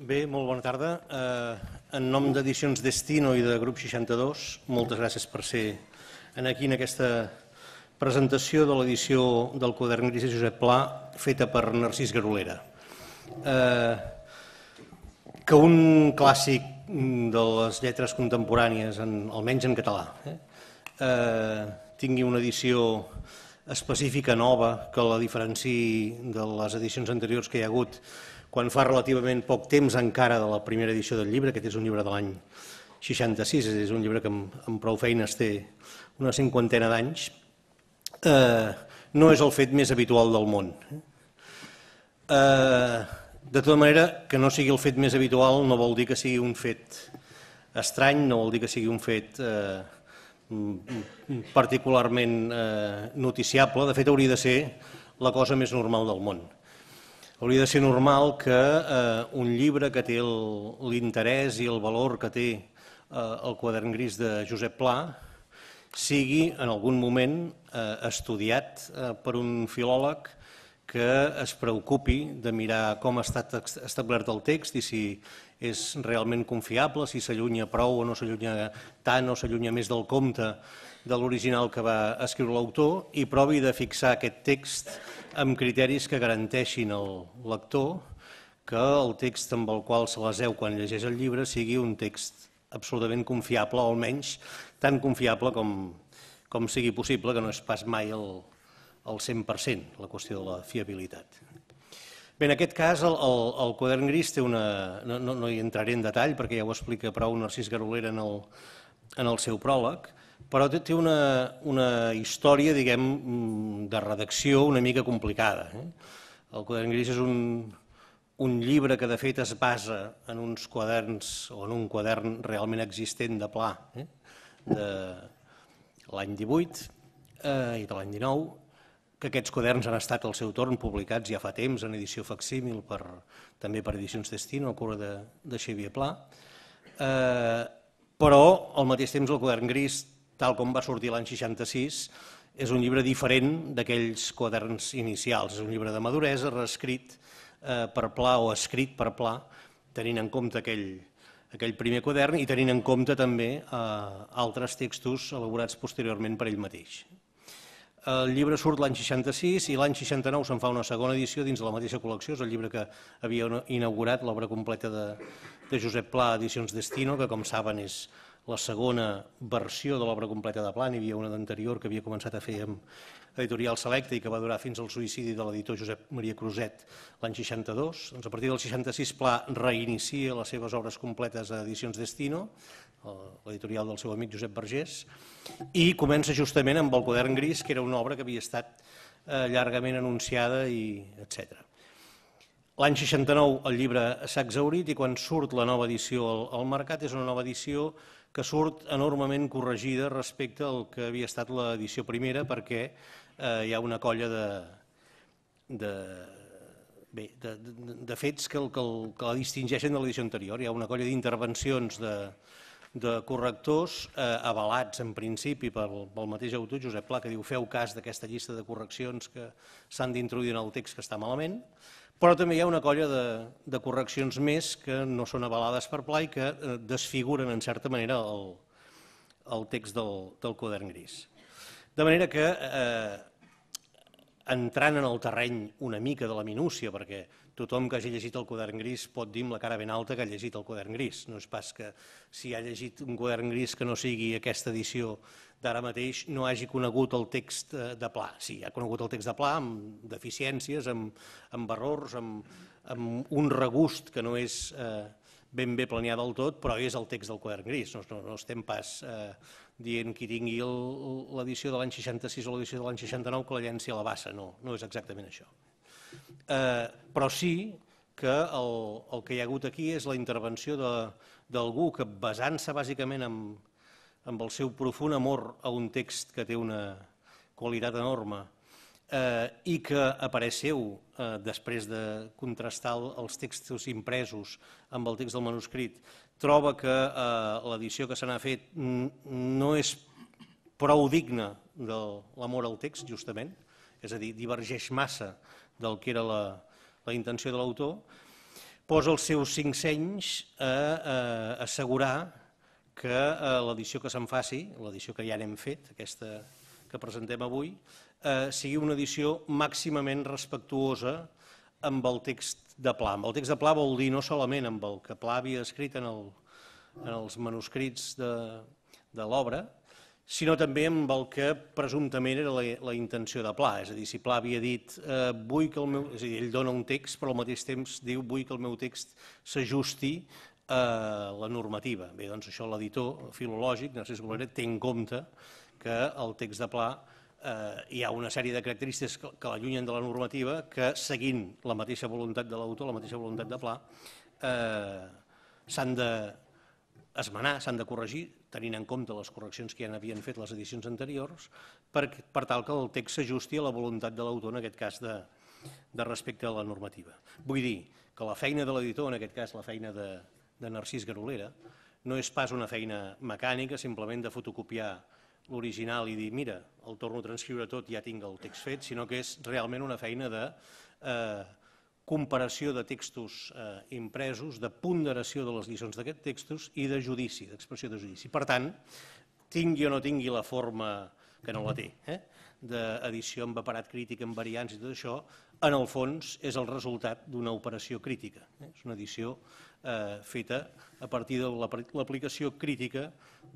Bé, molt bona tarda. En nom d'Edicions Destino i de Grup 62, moltes gràcies per ser aquí en aquesta presentació de l'edició del quadern gris de Josep Pla feta per Narcís Garolera. Que un clàssic de les lletres contemporànies, almenys en català, tingui una edició específica nova que la diferenciï de les edicions anteriors que hi ha hagut quan fa relativament poc temps encara de la primera edició del llibre. Aquest és un llibre de l'any 66, és un llibre que amb prou feines té una cinquantena d'anys. No és el fet més habitual del món. De tota manera, que no sigui el fet més habitual no vol dir que sigui un fet estrany, no vol dir que sigui un fet particularment noticiable. De fet, hauria de ser la cosa més normal del món. Hauria de ser normal que un llibre que té l'interès i el valor que té el quadern gris de Josep Pla sigui en algun moment estudiat per un filòleg que es preocupi de mirar com ha estat establert el text i si és realment confiable, si s'allunya prou o no s'allunya tant o s'allunya més del compte de l'original que va escriure l'autor i provi de fixar aquest text amb criteris que garanteixin al lector que el text amb el qual se l'aseu quan llegeix el llibre sigui un text absolutament confiable, o almenys tan confiable com sigui possible, que no és pas mai el 100%, la qüestió de la fiabilitat. Bé, en aquest cas, el quadern gris té una... No hi entraré en detall perquè ja ho explica prou Narcís Garolera en el seu pròleg, però té una història, diguem, de redacció una mica complicada. El quadern gris és un llibre que de fet es basa en uns quaderns o en un quadern realment existent de Pla de l'any 18 i de l'any 19, que aquests quaderns han estat al seu torn publicats ja fa temps en edició facsímil també per Edicions Destino, a cura de Xavier Pla, però al mateix temps el quadern gris, tal com va sortir l'any 66, és un llibre diferent d'aquells quaderns inicials. És un llibre de maduresa, reescrit per Pla o escrit per Pla, tenint en compte aquell primer quadern i tenint en compte també altres textos elaborats posteriorment per ell mateix. El llibre surt l'any 66 i l'any 69 se'n fa una segona edició dins de la mateixa col·lecció. És el llibre que havia inaugurat l'obra completa de Josep Pla, Edicions Destino, que com saben és la segona versió de l'obra completa de Pla. N'hi havia una d'anterior que havia començat a fer amb Editorial Selecta i que va durar fins al suïcidi de l'editor Josep Maria Cruzet l'any 62. Doncs a partir del 66 Pla reinicia les seves obres completes a Edicions Destino, l'editorial del seu amic Josep Vergés, i comença justament amb el quadern gris, que era una obra que havia estat llargament anunciada, etc. L'any 69 el llibre s'ha exhaurit i quan surt la nova edició al mercat és una nova edició que surt enormement corregida respecte al que havia estat l'edició primera, perquè hi ha una colla de fets que la distingeixen de l'edició anterior. Hi ha una colla d'intervencions de correctors avalats en principi pel mateix autor, Josep Pla, que diu feu cas d'aquesta llista de correccions que s'han d'introduir en el text que està malament, però també hi ha una colla de correccions més que no són avalades per Pla i que desfiguren en certa manera el text del quadern gris. De manera que, entrant en el terreny una mica de la minúcia, perquè tothom que hagi llegit el quadern gris pot dir amb la cara ben alta que ha llegit el quadern gris. No és pas que si ha llegit un quadern gris que no sigui aquesta edició d'ara mateix no hagi conegut el text de Pla. Sí, ha conegut el text de Pla amb deficiències, amb errors, amb un regust que no és ben bé planeat del tot, però és el text del quadern gris. No estem pas dient qui tingui l'edició de l'any 66 o l'edició de l'any 69 que la llenci a la bassa. No és exactament això. Però sí que el que hi ha hagut aquí és la intervenció d'algú que, basant-se bàsicament amb el seu profund amor a un text que té una qualitat enorme i que a parer seu, després de contrastar els textos impresos amb el text del manuscrit, troba que l'edició que se n'ha fet no és prou digna de l'amor al text, justament, és a dir, divergeix massa del que era la intenció de l'autor, posa els seus 5 senys a assegurar que l'edició que se'n faci, l'edició que ja n'hem fet, aquesta que presentem avui, sigui una edició màximament respectuosa amb el text de Pla. Amb el text de Pla vol dir no solament amb el que Pla havia escrit en els manuscrits de l'obra, sinó també amb el que presumptament era la intenció de Pla. És a dir, si Pla havia dit vull que el meu... És a dir, ell dona un text, però al mateix temps diu vull que el meu text s'ajusti a la normativa. Bé, doncs això l'editor filològic, Narcís Golera, té en compte que el text de Pla hi ha una sèrie de característiques que l'allunyen de la normativa que, seguint la mateixa voluntat de l'autor, la mateixa voluntat de Pla, s'han d'esmenar, s'han de corregir, tenint en compte les correccions que ja n'havien fet les edicions anteriors, per tal que el text s'ajusti a la voluntat de l'autor, en aquest cas de respecte a la normativa. Vull dir que la feina de l'editor, en aquest cas la feina de Narcís Garolera, no és pas una feina mecànica, simplement de fotocopiar l'original i dir, mira, el torno a transcriure tot, ja tinc el text fet, sinó que és realment una feina de comparació de textos impresos, de ponderació de les lliçons d'aquests textos i de judici, d'expressió de judici. Per tant, tingui o no tingui la forma, que no la té, d'edició amb aparat crític, amb variants i tot això, en el fons és el resultat d'una operació crítica. És una edició feta a partir de l'aplicació crítica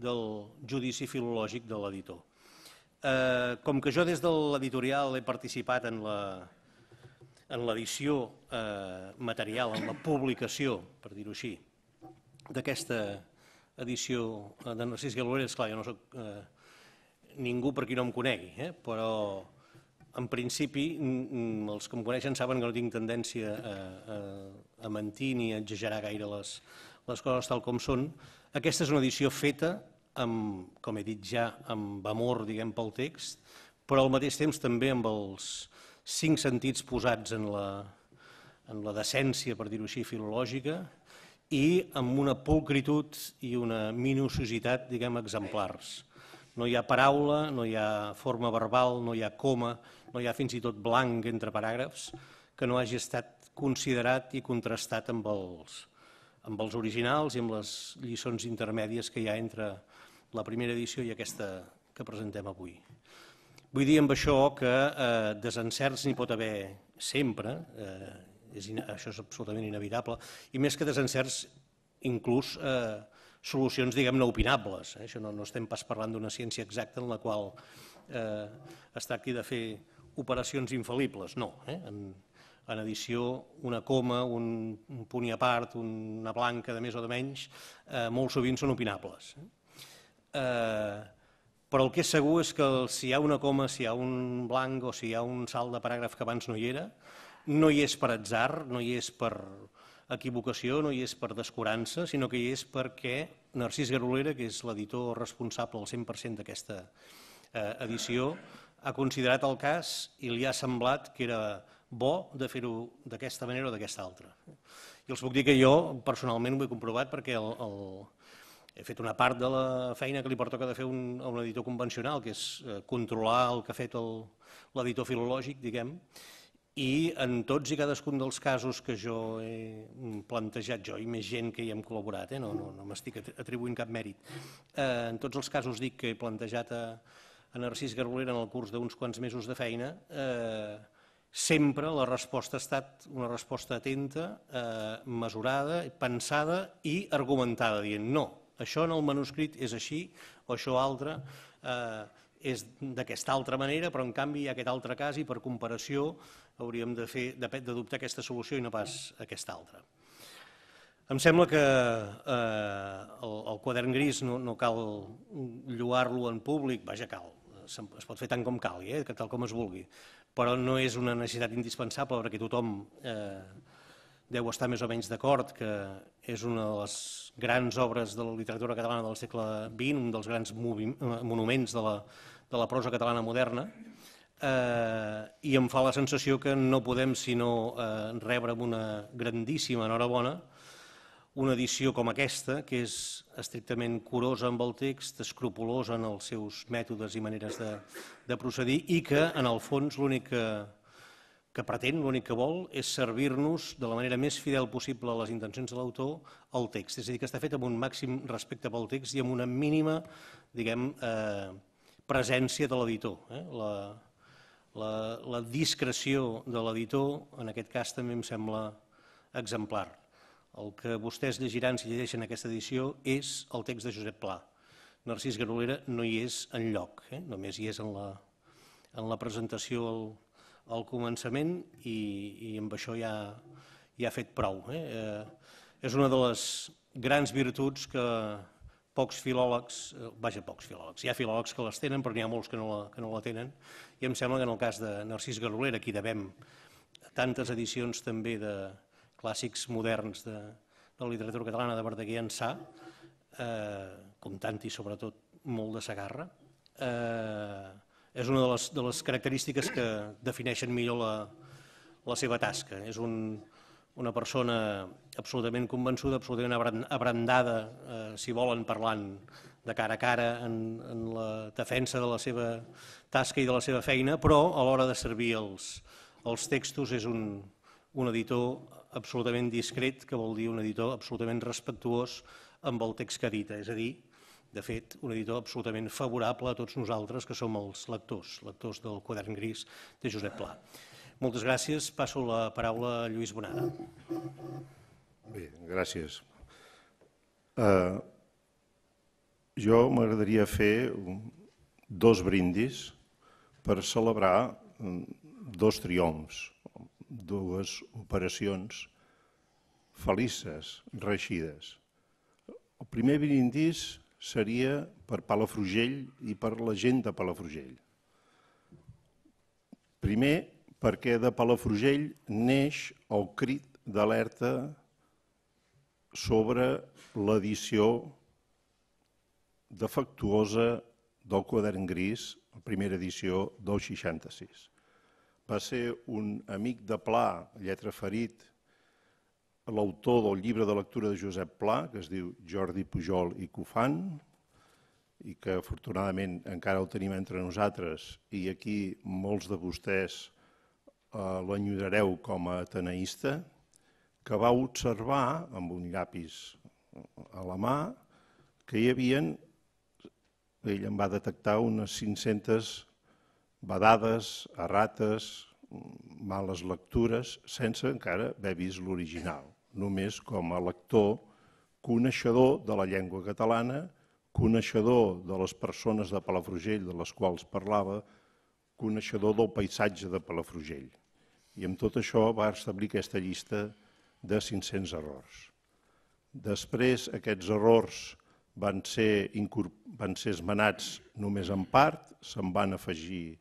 del judici filològic de l'editor. Com que jo des de l'editorial he participat en l'edició material, en la publicació, per dir-ho així, d'aquesta edició de Narcís Garolera, esclar, jo no soc ningú per qui no em conegui, però en principi els que em coneixen saben que no tinc tendència a mentir ni a exagerar gaire les coses tal com són. Aquesta és una edició feta, com he dit ja, amb amor pel text, però al mateix temps també amb els 5 sentits posats en la decència, per dir-ho així, filològica, i amb una pulcritud i una minuciositat, exemplars. No hi ha paraula, no hi ha forma verbal, no hi ha coma, no hi ha fins i tot blanc entre paràgrafs que no hagi estat considerat i contrastat amb els originals i amb les lliçons intermèdies que hi ha entre la primera edició i aquesta que presentem avui. Vull dir amb això que desencerts n'hi pot haver sempre, això és absolutament inevitable, i més que desencerts, inclús solucions, diguem-ne, opinables. Això no estem pas parlant d'una ciència exacta en la qual es tracti de fer operacions infal·libles, no. En edició, una coma, un punt i a part, una blanca de més o de menys, molt sovint són opinables. Però el que és segur és que si hi ha una coma, si hi ha un blanc o si hi ha un salt de paràgraf que abans no hi era, no hi és per atzar, no hi és per equivocació, no hi és per descurança, sinó que hi és perquè Narcís Garolera, que és l'editor responsable al 100% d'aquesta edició, ha considerat el cas i li ha semblat que era bo de fer-ho d'aquesta manera o d'aquesta altra. I els puc dir que jo personalment ho he comprovat perquè he fet una part de la feina que li pertoca de fer a un editor convencional, que és controlar el que ha fet l'editor filològic, diguem, i en tots i cadascun dels casos que jo he plantejat, jo i més gent que hi hem col·laborat, no m'estic atribuint cap mèrit, en tots els casos dic que he plantejat a Narcís Garolera en el curs d'uns quants mesos de feina, sempre la resposta ha estat una resposta atenta, mesurada, pensada i argumentada, dient no, això en el manuscrit és així o això altre és d'aquesta altra manera, però en canvi hi ha aquest altre cas i per comparació hauríem d'adoptar aquesta solució i no pas aquesta altra. Em sembla que el quadern gris no cal lloar-lo en públic, vaja, cal, es pot fer tant com calgui, tal com es vulgui, però no és una necessitat indispensable perquè tothom deu estar més o menys d'acord que és una de les grans obres de la literatura catalana del segle XX, un dels grans monuments de la prosa catalana moderna, i em fa la sensació que no podem sinó rebre amb una grandíssima enhorabona una edició com aquesta, que és estrictament curosa amb el text, escrupulosa en els seus mètodes i maneres de procedir i que, en el fons, l'únic que que pretén, l'únic que vol, és servir-nos de la manera més fidel possible a les intencions de l'autor el text. És a dir, que està fet amb un màxim respecte pel text i amb una mínima, diguem, presència de l'editor. La discreció de l'editor, en aquest cas, també em sembla exemplar. El que vostès llegiran, si llegeixen aquesta edició, és el text de Josep Pla. Narcís Garolera no hi és enlloc, només hi és en la presentació al començament i amb això ja ha fet prou. És una de les grans virtuts que pocs filòlegs, hi ha filòlegs que les tenen, però n'hi ha molts que no la tenen, i em sembla que en el cas de Narcís Garolera, a qui devem tantes edicions també de clàssics moderns de la literatura catalana de Verdaguer Ansà, comptant-hi sobretot molt de Segarra, és una de les característiques que defineixen millor la seva tasca. És una persona absolutament convençuda, absolutament abrandada, si volen, parlant de cara a cara en la defensa de la seva tasca i de la seva feina, però a l'hora de servir els textos és un editor absolutament discret, que vol dir un editor absolutament respectuós amb el text que edita, és a dir, de fet, un editor absolutament favorable a tots nosaltres, que som els lectors del Quadern Gris de Josep Pla. Moltes gràcies. Passo la paraula a Lluís Bonada. Bé, gràcies. Jo m'agradaria fer 2 brindis per celebrar 2 triomfs, 2 operacions felices, reeixides. El primer brindis seria per Palafrugell i per la gent de Palafrugell. Primer, perquè de Palafrugell neix el crit d'alerta sobre l'edició defectuosa del Quadern Gris, la primera edició del 66. Va ser un amic de Pla, lletra ferit, l'autor del llibre de lectura de Josep Pla, que es diu Jordi Pujol i Cufant, i que afortunadament encara el tenim entre nosaltres, i aquí molts de vostès l'enyorareu com a ateneista, que va observar, amb un llapis a la mà, que hi havia, ell en va detectar unes 500 badades, errates, males lectures, sense encara haver vist l'original, només com a lector, coneixedor de la llengua catalana, coneixedor de les persones de Palafrugell de les quals parlava, coneixedor del paisatge de Palafrugell. I amb tot això va establir aquesta llista de 500 errors. Després aquests errors van ser esmenats només en part, se'n van afegir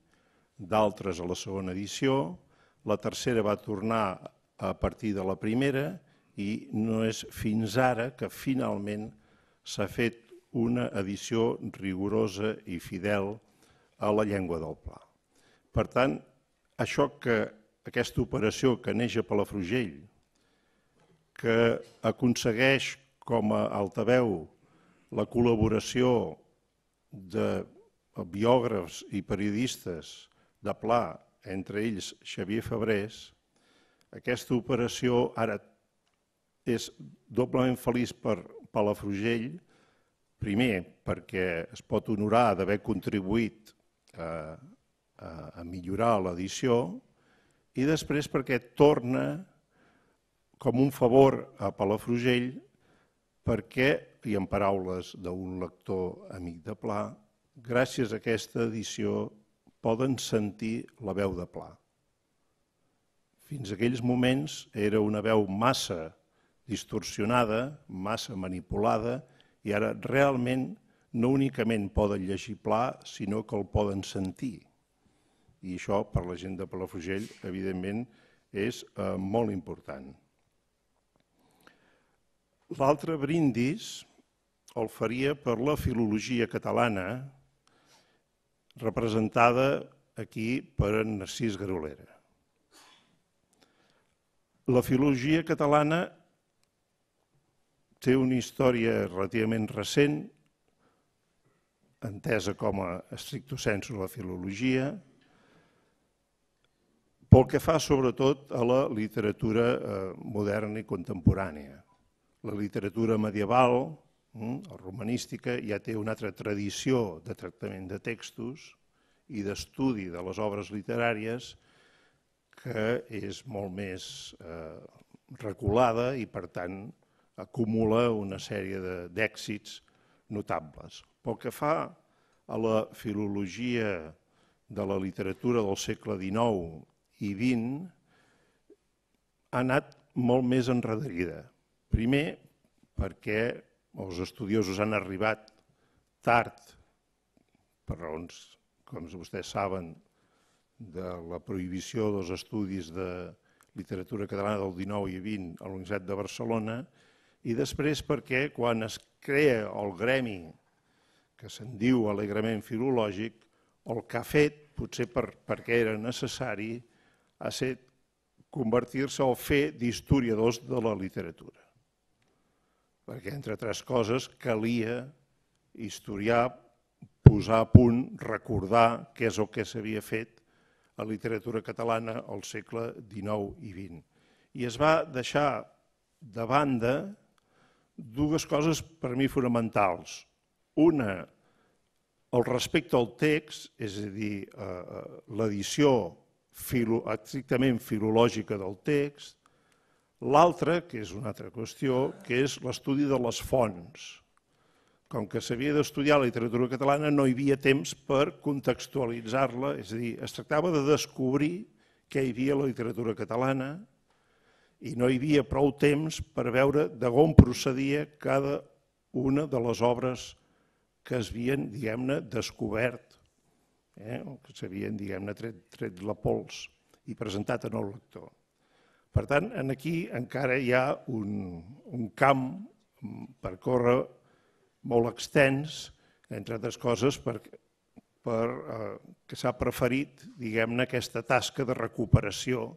d'altres a la segona edició, la tercera va tornar a partir de la primera i no és fins ara que finalment s'ha fet una edició rigorosa i fidel a la llengua del Pla. Per tant, aquesta operació que neix a Palafrugell, que aconsegueix com a altaveu la col·laboració de biògrafs i periodistes de Pla, entre ells Xavier Febrés, aquesta operació ara és doblement feliç per Palafrugell, primer perquè es pot honorar d'haver contribuït a millorar l'edició i després perquè torna com un favor a Palafrugell perquè, i en paraules d'un lector amic de Pla, gràcies a aquesta edició poden sentir la veu de Pla. Fins a aquells moments era una veu massa distorsionada, massa manipulada, i ara realment no únicament poden llegir Pla, sinó que el poden sentir. I això, per la gent de Palafrugell, evidentment, és molt important. L'altre brindis el faria per la filologia catalana, representada aquí per en Narcís Garolera. La filologia catalana té una història relativament recent, entesa com a stricto sensu la filologia, pel que fa sobretot a la literatura moderna i contemporània. La literatura medieval, la romanística, ja té una altra tradició de tractament de textos i d'estudi de les obres literàries que és molt més reculada i, per tant, acumula una sèrie d'èxits notables. Pel que fa a la filologia de la literatura del segle XIX i XX, ha anat molt més enrederida. Primer, perquè els estudiosos han arribat tard, per raons, com vostès saben, de la prohibició dels estudis de literatura catalana del XIX i XX a la Universitat de Barcelona, i després perquè quan es crea el gremi, que se'n diu alegrement filològic, el que ha fet, potser perquè era necessari, ha estat convertir-se o fer d'historiadors de la literatura. Perquè, entre altres coses, calia historiar, posar a punt, recordar què és el que s'havia fet a la literatura catalana al segle XIX i XX. I es va deixar de banda dues coses per mi fonamentals. Una, el respecte al text, és a dir, l'edició estrictament filològica del text. L'altra, que és una altra qüestió, que és l'estudi de les fonts. Com que s'havia d'estudiar la literatura catalana, no hi havia temps per contextualitzar-la, és a dir, es tractava de descobrir què hi havia a la literatura catalana i no hi havia prou temps per veure d'on procedia cada una de les obres que s'havien, diguem-ne, descobert, que s'havien, diguem-ne, tret la pols i presentat en el lector. Per tant, aquí encara hi ha un camp per córrer molt extens, entre altres coses, que s'ha preferit, diguem-ne, aquesta tasca de recuperació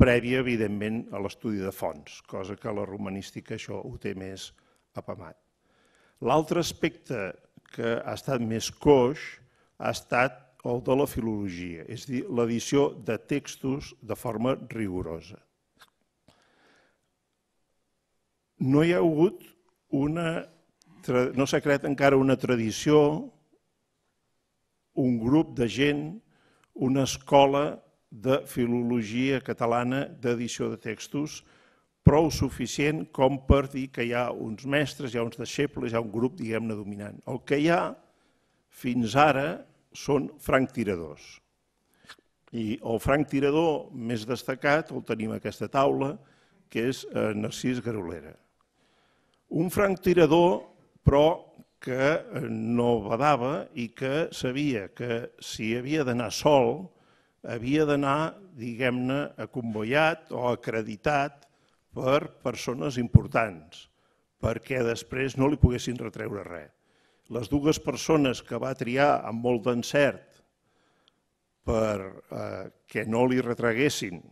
prèvia, evidentment, a l'estudi de fonts, cosa que la romanística això ho té més apamat. L'altre aspecte que ha estat més coix ha estat el de la filologia, és a dir, l'edició de textos de forma rigorosa. No hi ha hagut no s'ha creat encara una tradició, un grup de gent, una escola de filologia catalana d'edició de textos prou suficient com per dir que hi ha uns mestres, hi ha uns deixebles, hi ha un grup, diguem-ne, dominant. El que hi ha fins ara són franctiradors. I el franctirador més destacat el tenim a aquesta taula, que és Narcís Garolera. Un franctirador, però, que no badava i que sabia que si havia d'anar sol, havia d'anar, diguem-ne, acomboiat o acreditat per persones importants, perquè després no li poguessin retreure res. Les dues persones que va triar amb molt d'encert perquè no li retreguessin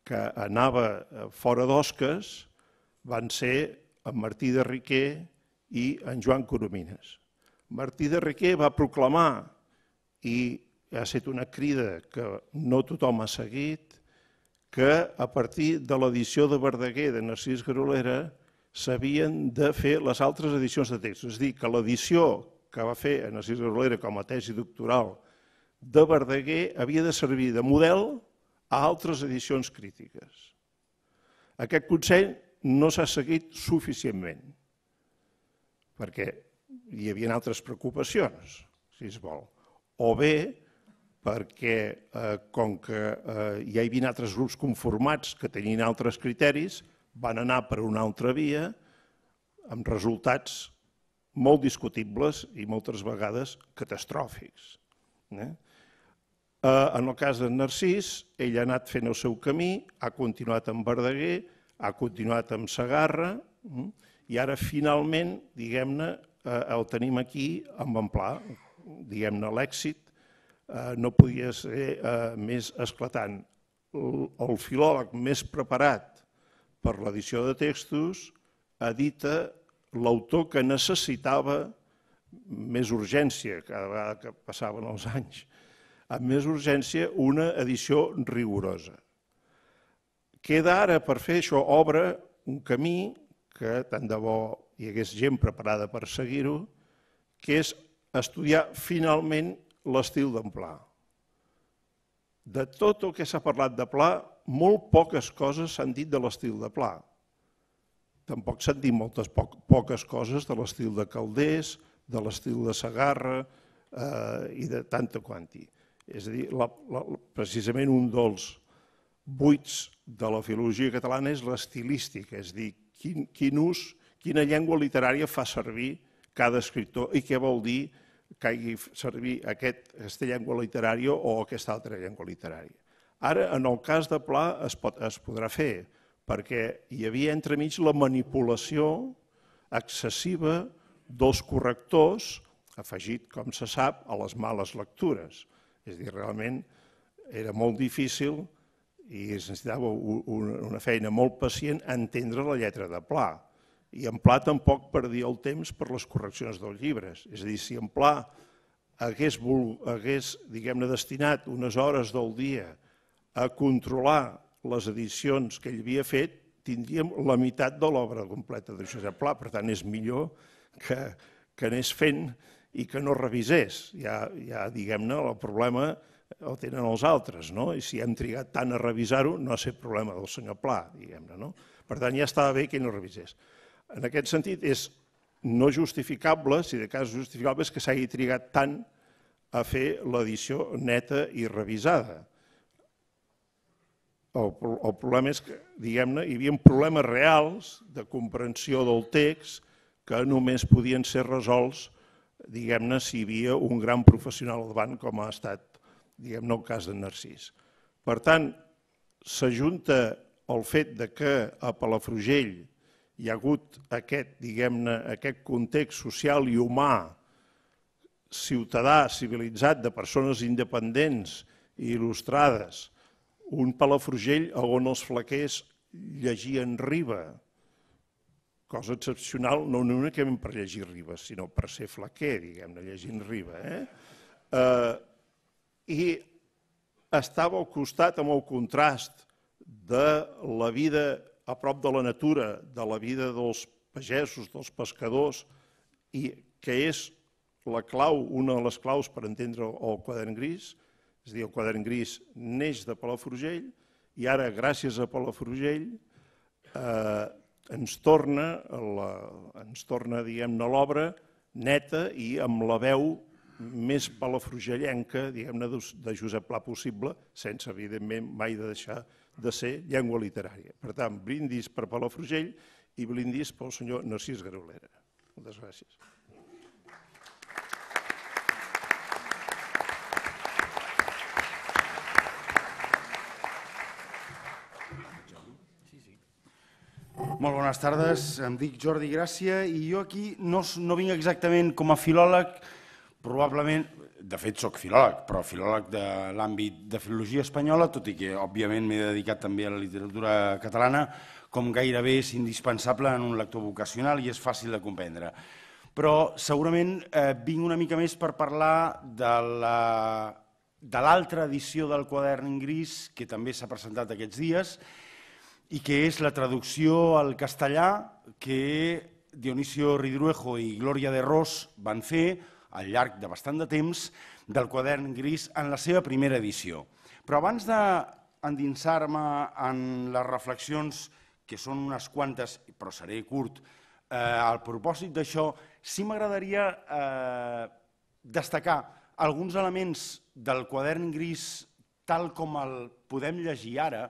que anava fora d'osques van ser en Martí de Riquer i en Joan Coromines. Martí de Riquer va proclamar, i ha estat una crida que no tothom ha seguit, que a partir de l'edició de Verdaguer de Narcís Garolera s'havien de fer les altres edicions de textos. És a dir, que l'edició que va fer a Narcís Garolera com a tesi doctoral de Verdaguer havia de servir de model a altres edicions crítiques. Aquest consell no s'ha seguit suficientment, perquè hi havia altres preocupacions, si es vol, o bé perquè, com que hi havia altres grups conformats que tenien altres criteris, van anar per una altra via amb resultats molt discutibles i moltes vegades catastròfics. En el cas de Narcís, ell ha anat fent el seu camí, ha continuat amb Verdaguer, ha continuat amb Segarra i ara finalment, diguem-ne, el tenim aquí amb en pla, diguem-ne, l'èxit no podia ser més esclatant. El filòleg més preparat per l'edició de textos edita l'autor que necessitava més urgència cada vegada que passaven els anys. amb més urgència una edició rigorosa. Queda ara per fer això, obre un camí que tant de bo hi hagués gent preparada per seguir-ho, que és estudiar finalment l'estil d'en Pla. De tot el que s'ha parlat de Pla, molt poques coses s'han dit de l'estil de Pla. Tampoc s'han dit moltes poques coses de l'estil de Calders, de l'estil de Segarra i de tanta quanti. És a dir, precisament un dels buits de la filologia catalana és l'estilística, és a dir, quin ús, quina llengua literària fa servir cada escriptor i què vol dir que hagi servir aquesta llengua literària o aquesta altra llengua literària. Ara, en el cas de Pla, es podrà fer, perquè hi havia entremig la manipulació excessiva dels correctors, afegit, com se sap, a les males lectures. És a dir, realment era molt difícil i es necessitava una feina molt pacient a entendre la lletra de Pla. I en Pla tampoc perdia el temps per les correccions dels llibres. És a dir, si en Pla hagués destinat unes hores del dia a controlar les edicions que ell havia fet, tindríem la meitat de l'obra completa de Josep Pla. Per tant, és millor que anés fent i que no revisés. Ja, diguem-ne, el problema el tenen els altres, no? I si hem trigat tant a revisar-ho, no ha estat problema del senyor Pla, diguem-ne, no? Per tant, ja estava bé que no revisés. En aquest sentit, és no justificable, si de cas justificable, és que s'hagi trigat tant a fer l'edició neta i revisada. El problema és que, diguem-ne, hi havia problemes reals de comprensió del text que només podien ser resolts, diguem-ne, si hi havia un gran professional al davant, com ha estat, diguem-ne, el cas de Narcís. Per tant, s'ajunta el fet que a Palafrugell hi ha hagut aquest, diguem-ne, aquest context social i humà, ciutadà, civilitzat, de persones independents i il·lustrades, un Palafrugell on els flaquers llegien Riba, cosa excepcional, no únicament per llegir Riba, sinó per ser flaquer, diguem-ne, llegint Riba. I estava al costat amb el contrast de la vida a prop de la natura, de la vida dels pagesos, dels pescadors, i que és la clau, una de les claus per entendre el quadern gris. És a dir, el quadern gris neix de Palafrugell i ara, gràcies a Palafrugell, ens torna, diguem-ne, l'obra neta i amb la veu més palafrugellenca, diguem-ne, de Josep Pla possible, sense, evidentment, mai de deixar de ser llengua literària. Per tant, brindis per Palafrugell i brindis pel senyor Narcís Garolera. Moltes gràcies. Molt bones tardes, em dic Jordi Gràcia i jo aquí no vinc exactament com a filòleg, probablement, de fet soc filòleg, però filòleg de l'àmbit de filologia espanyola, tot i que òbviament m'he dedicat també a la literatura catalana, com gairebé és indispensable en un lector vocacional i és fàcil de comprendre. Però segurament vinc una mica més per parlar de l'altra edició del quadern gris que també s'ha presentat aquests dies i que és la traducció al castellà que Dionisio Ridruejo i Glòria de Ros van fer al llarg de bastant de temps del quadern gris en la seva primera edició. Però abans d'endinsar-me en les reflexions, que són unes quantes, però seré curt, al propòsit d'això, sí m'agradaria destacar alguns elements del quadern gris tal com el podem llegir ara,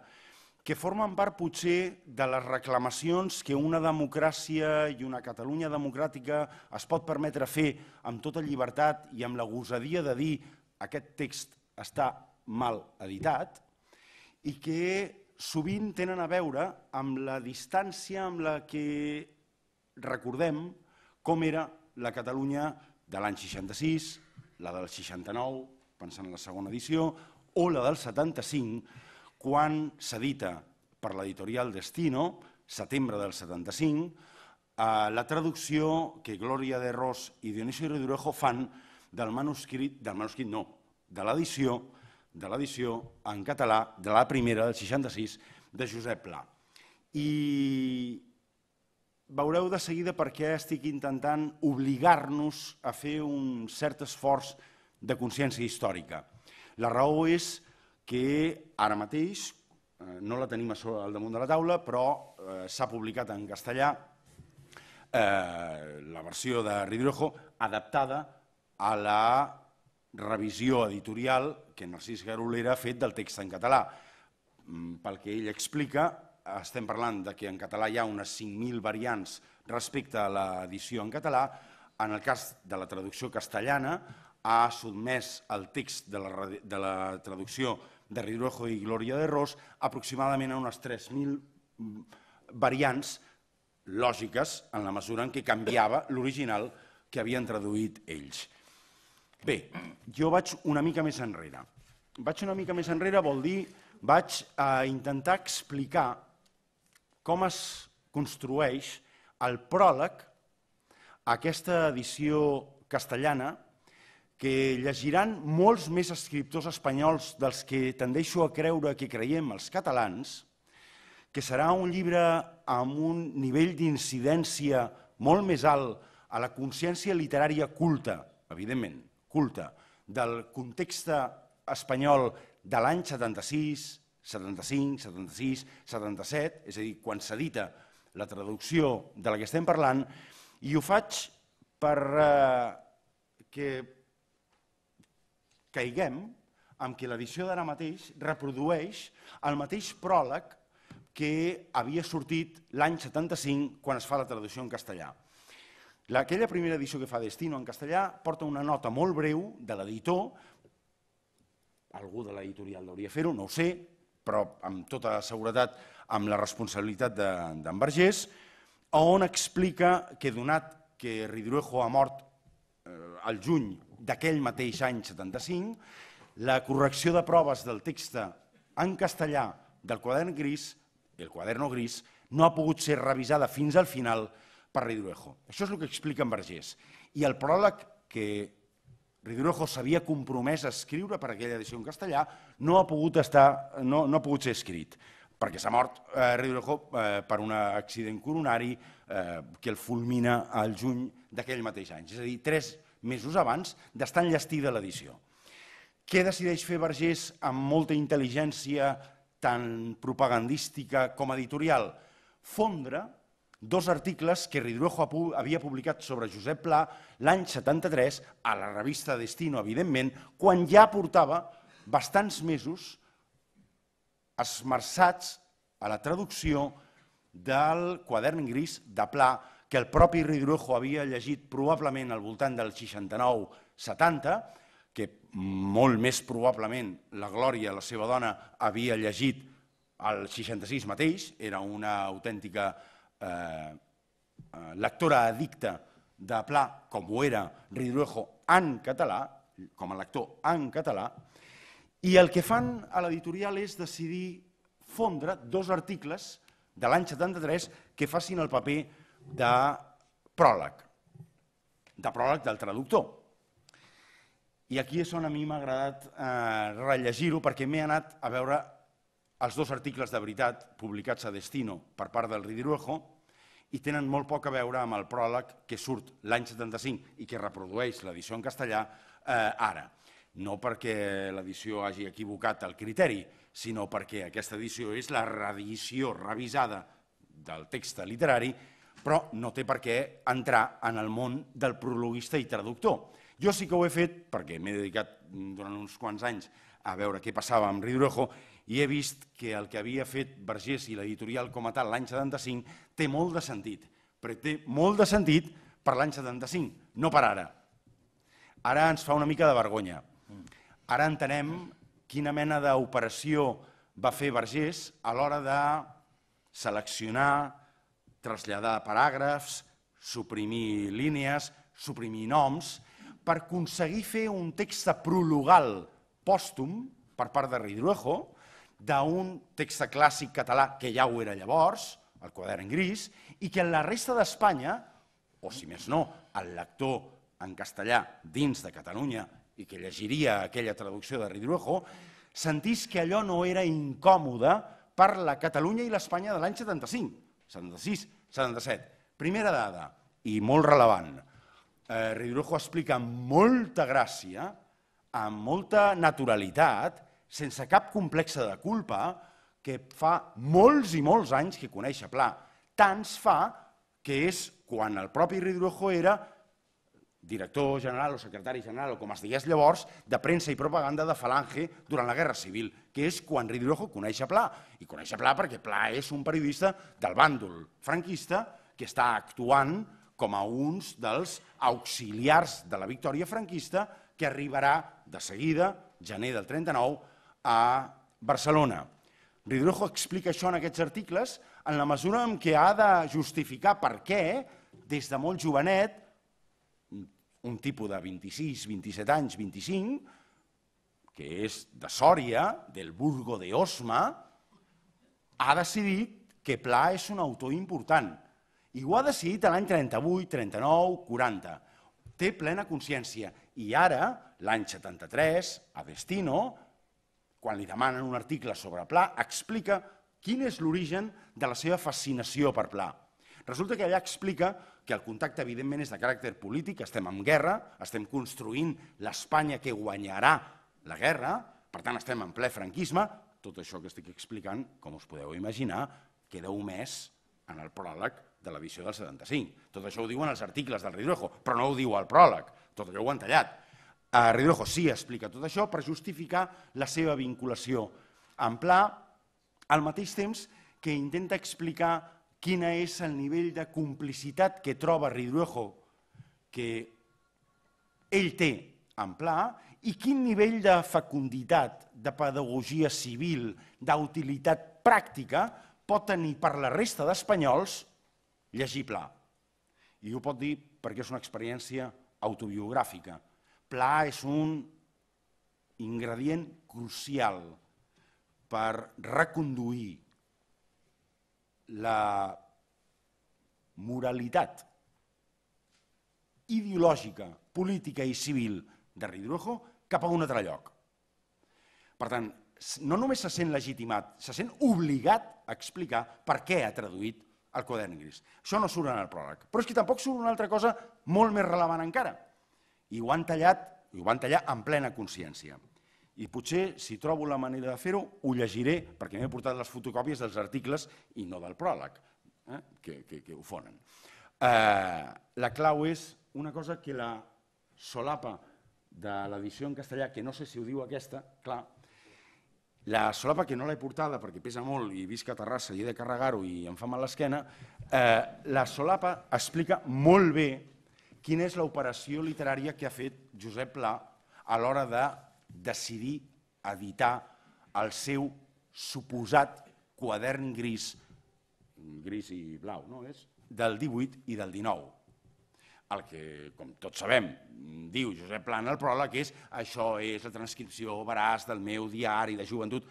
que formen part potser de les reclamacions que una democràcia i una Catalunya democràtica es pot permetre fer amb tota llibertat i amb la gosadia de dir aquest text està mal editat i que sovint tenen a veure amb la distància amb la que recordem com era la Catalunya de l'any 66, la del 69, pensant en la segona edició, o la del 75, quan s'edita per l'editorial Destino, setembre del 75, la traducció que Glòria de Ros i Dionisio Ridruejo fan del manuscrit, no, de l'edició en català de la primera, del 66, de Josep Pla. I veureu de seguida per què estic intentant obligar-nos a fer un cert esforç de consciència històrica. La raó és que ara mateix, no la tenim al damunt de la taula, però s'ha publicat en castellà la versió de Ridruejo adaptada a la revisió editorial que Narcís Garolera ha fet del text en català. Pel que ell explica, estem parlant que en català hi ha unes 5.000 variants respecte a l'edició en català. En el cas de la traducció castellana, ha sotmès el text de la traducció de Ridruejo i Glòria de Ros aproximadament a unes 3.000 variants lògiques en la mesura en què canviava l'original que havien traduït ells. Bé, jo vaig una mica més enrere. Vaig una mica més enrere vol dir vaig intentar explicar com es construeix el pròleg a aquesta edició castellana que llegiran molts més escriptors espanyols dels que tendeixo a creure que creiem els catalans, que serà un llibre amb un nivell d'incidència molt més alt a la consciència literària culta, evidentment, culta, del context espanyol de l'any 76, 75, 76, 77, és a dir, quan s'edita la traducció de la que estem parlant, i ho faig perquè caiguem en què l'edició d'ara mateix reprodueix el mateix pròleg que havia sortit l'any 75 quan es fa la traducció en castellà. Aquella primera edició que fa Destino en castellà porta una nota molt breu de l'editor, algú de l'editorial hauria fer-ho, no ho sé, però amb tota seguretat amb la responsabilitat d'en Vergés, on explica que donat que Ridruejo ha mort al juny d'aquell mateix any 75, la correcció de proves del text en castellà del quadern gris, el quaderno gris, no ha pogut ser revisada fins al final per Ridruejo. Això és el que explica en Vergés. I el pròleg que Ridruejo s'havia compromès a escriure per aquella edició en castellà no ha pogut ser escrit, perquè s'ha mort Ridruejo per un accident coronari que el fulmina al juny d'aquell mateix any, és a dir, 3 mesos abans d'estar enllestida l'edició. Què decideix fer Vergés amb molta intel·ligència tant propagandística com editorial? Fondre 2 articles que Ridruejo havia publicat sobre Josep Pla l'any 73 a la revista Destino, evidentment, quan ja portava bastants mesos esmerçats a la traducció del quadern gris de Pla, que el propi Ridruejo havia llegit probablement al voltant del 69-70, que molt més probablement la Glòria, la seva dona, havia llegit al 66 mateix, era una autèntica lectora addicta de Pla, com ho era Ridruejo en català, com a lector en català, i el que fan a l'editorial és decidir fondre 2 articles de l'any 73 que facin el paper de pròleg del traductor. I aquí és on a mi m'ha agradat rellegir-ho, perquè m'he anat a veure els 2 articles de veritat publicats a Destino per part del Ridruejo i tenen molt poc a veure amb el pròleg que surt l'any 75 i que reprodueix l'edició en castellà ara. No perquè l'edició hagi equivocat el criteri, sinó perquè aquesta edició és la reedició revisada del text literari, però no té per què entrar en el món del prologuista i traductor. Jo sí que ho he fet perquè m'he dedicat durant uns quants anys a veure què passava amb Ridruejo i he vist que el que havia fet Vergés i l'editorial com a tal l'any 75 té molt de sentit, però té molt de sentit per l'any 75, no per ara. Ara ens fa una mica de vergonya. Ara entenem quina mena d'operació va fer Vergés a l'hora de seleccionar, traslladar paràgrafs, suprimir línies, suprimir noms, per aconseguir fer un text prologal pòstum per part de Ridruejo d'un text clàssic català que ja ho era llavors, el quadern gris, i que en la resta d'Espanya, o si més no, el lector en castellà dins de Catalunya i que llegiria aquella traducció de Ridruejo, sentís que allò no era incòmode per la Catalunya i l'Espanya de l'any 75, 76, 77. Primera dada, i molt rellevant, Ridruejo explica amb molta gràcia, amb molta naturalitat, sense cap complexa de culpa, que fa molts i molts anys que coneix Pla. Tants fa que és quan el propi Ridruejo era director general o secretari general, o com es digués llavors, de premsa i propaganda de Falange durant la Guerra Civil, que és quan Ridruejo coneix Pla. I coneix Pla perquè Pla és un periodista del bàndol franquista que està actuant com a uns dels auxiliars de la victòria franquista que arribarà de seguida, gener del 39, a Barcelona. Ridruejo explica això en aquests articles en la mesura en què ha de justificar per què, des de molt jovenet, un tipus de 26, 27 anys, 25, que és de Sòria, del Burgo de Osma, ha decidit que Pla és un autor important. I ho ha decidit l'any 38, 39, 40. Té plena consciència. I ara, l'any 73, a Destino, quan li demanen un article sobre Pla, explica quin és l'origen de la seva fascinació per Pla. Resulta que allà explica que el contacte, evidentment, és de caràcter polític, estem en guerra, estem construint l'Espanya que guanyarà la guerra, per tant, estem en ple franquisme. Tot això que estic explicant, com us podeu imaginar, queda omès en el pròleg de l'edició del 75. Tot això ho diuen els articles del Ridruejo, però no ho diu el pròleg, tot allò ho han tallat. Ridruejo sí explica tot això per justificar la seva vinculació amb Pla, al mateix temps que intenta explicar quin és el nivell de complicitat que troba Ridruejo que ell té amb Pla i quin nivell de fecunditat, de pedagogia civil, d'utilitat pràctica pot tenir per la resta d'espanyols llegir Pla. I ho pot dir perquè és una experiència autobiogràfica. Pla és un ingredient crucial per reconduir la moralitat ideològica, política i civil de Ridruejo cap a un altre lloc. Per tant, no només se sent legitimat, se sent obligat a explicar per què ha traduït el Quadern Gris. Això no surt en el pròleg. Però és que tampoc surt una altra cosa molt més rellevant encara. I ho van tallar en plena consciència. I potser, si trobo la manera de fer-ho, ho llegiré, perquè m'he portat les fotocòpies dels articles i no del pròleg, que ho fonen. La clau és una cosa que la solapa de l'edició en castellà, que no sé si ho diu aquesta, clar, la solapa que no l'he portada perquè pesa molt i visc a Terrassa i he de carregar-ho i em fa mal l'esquena, la solapa explica molt bé quina és l'operació literària que ha fet Josep Pla a l'hora de decidir editar el seu suposat quadern gris i blau, no és? Del 18 i del 19. El que, com tots sabem, diu Josep Pla en el pròleg és això és la transcripció veraç del meu diari de joventut.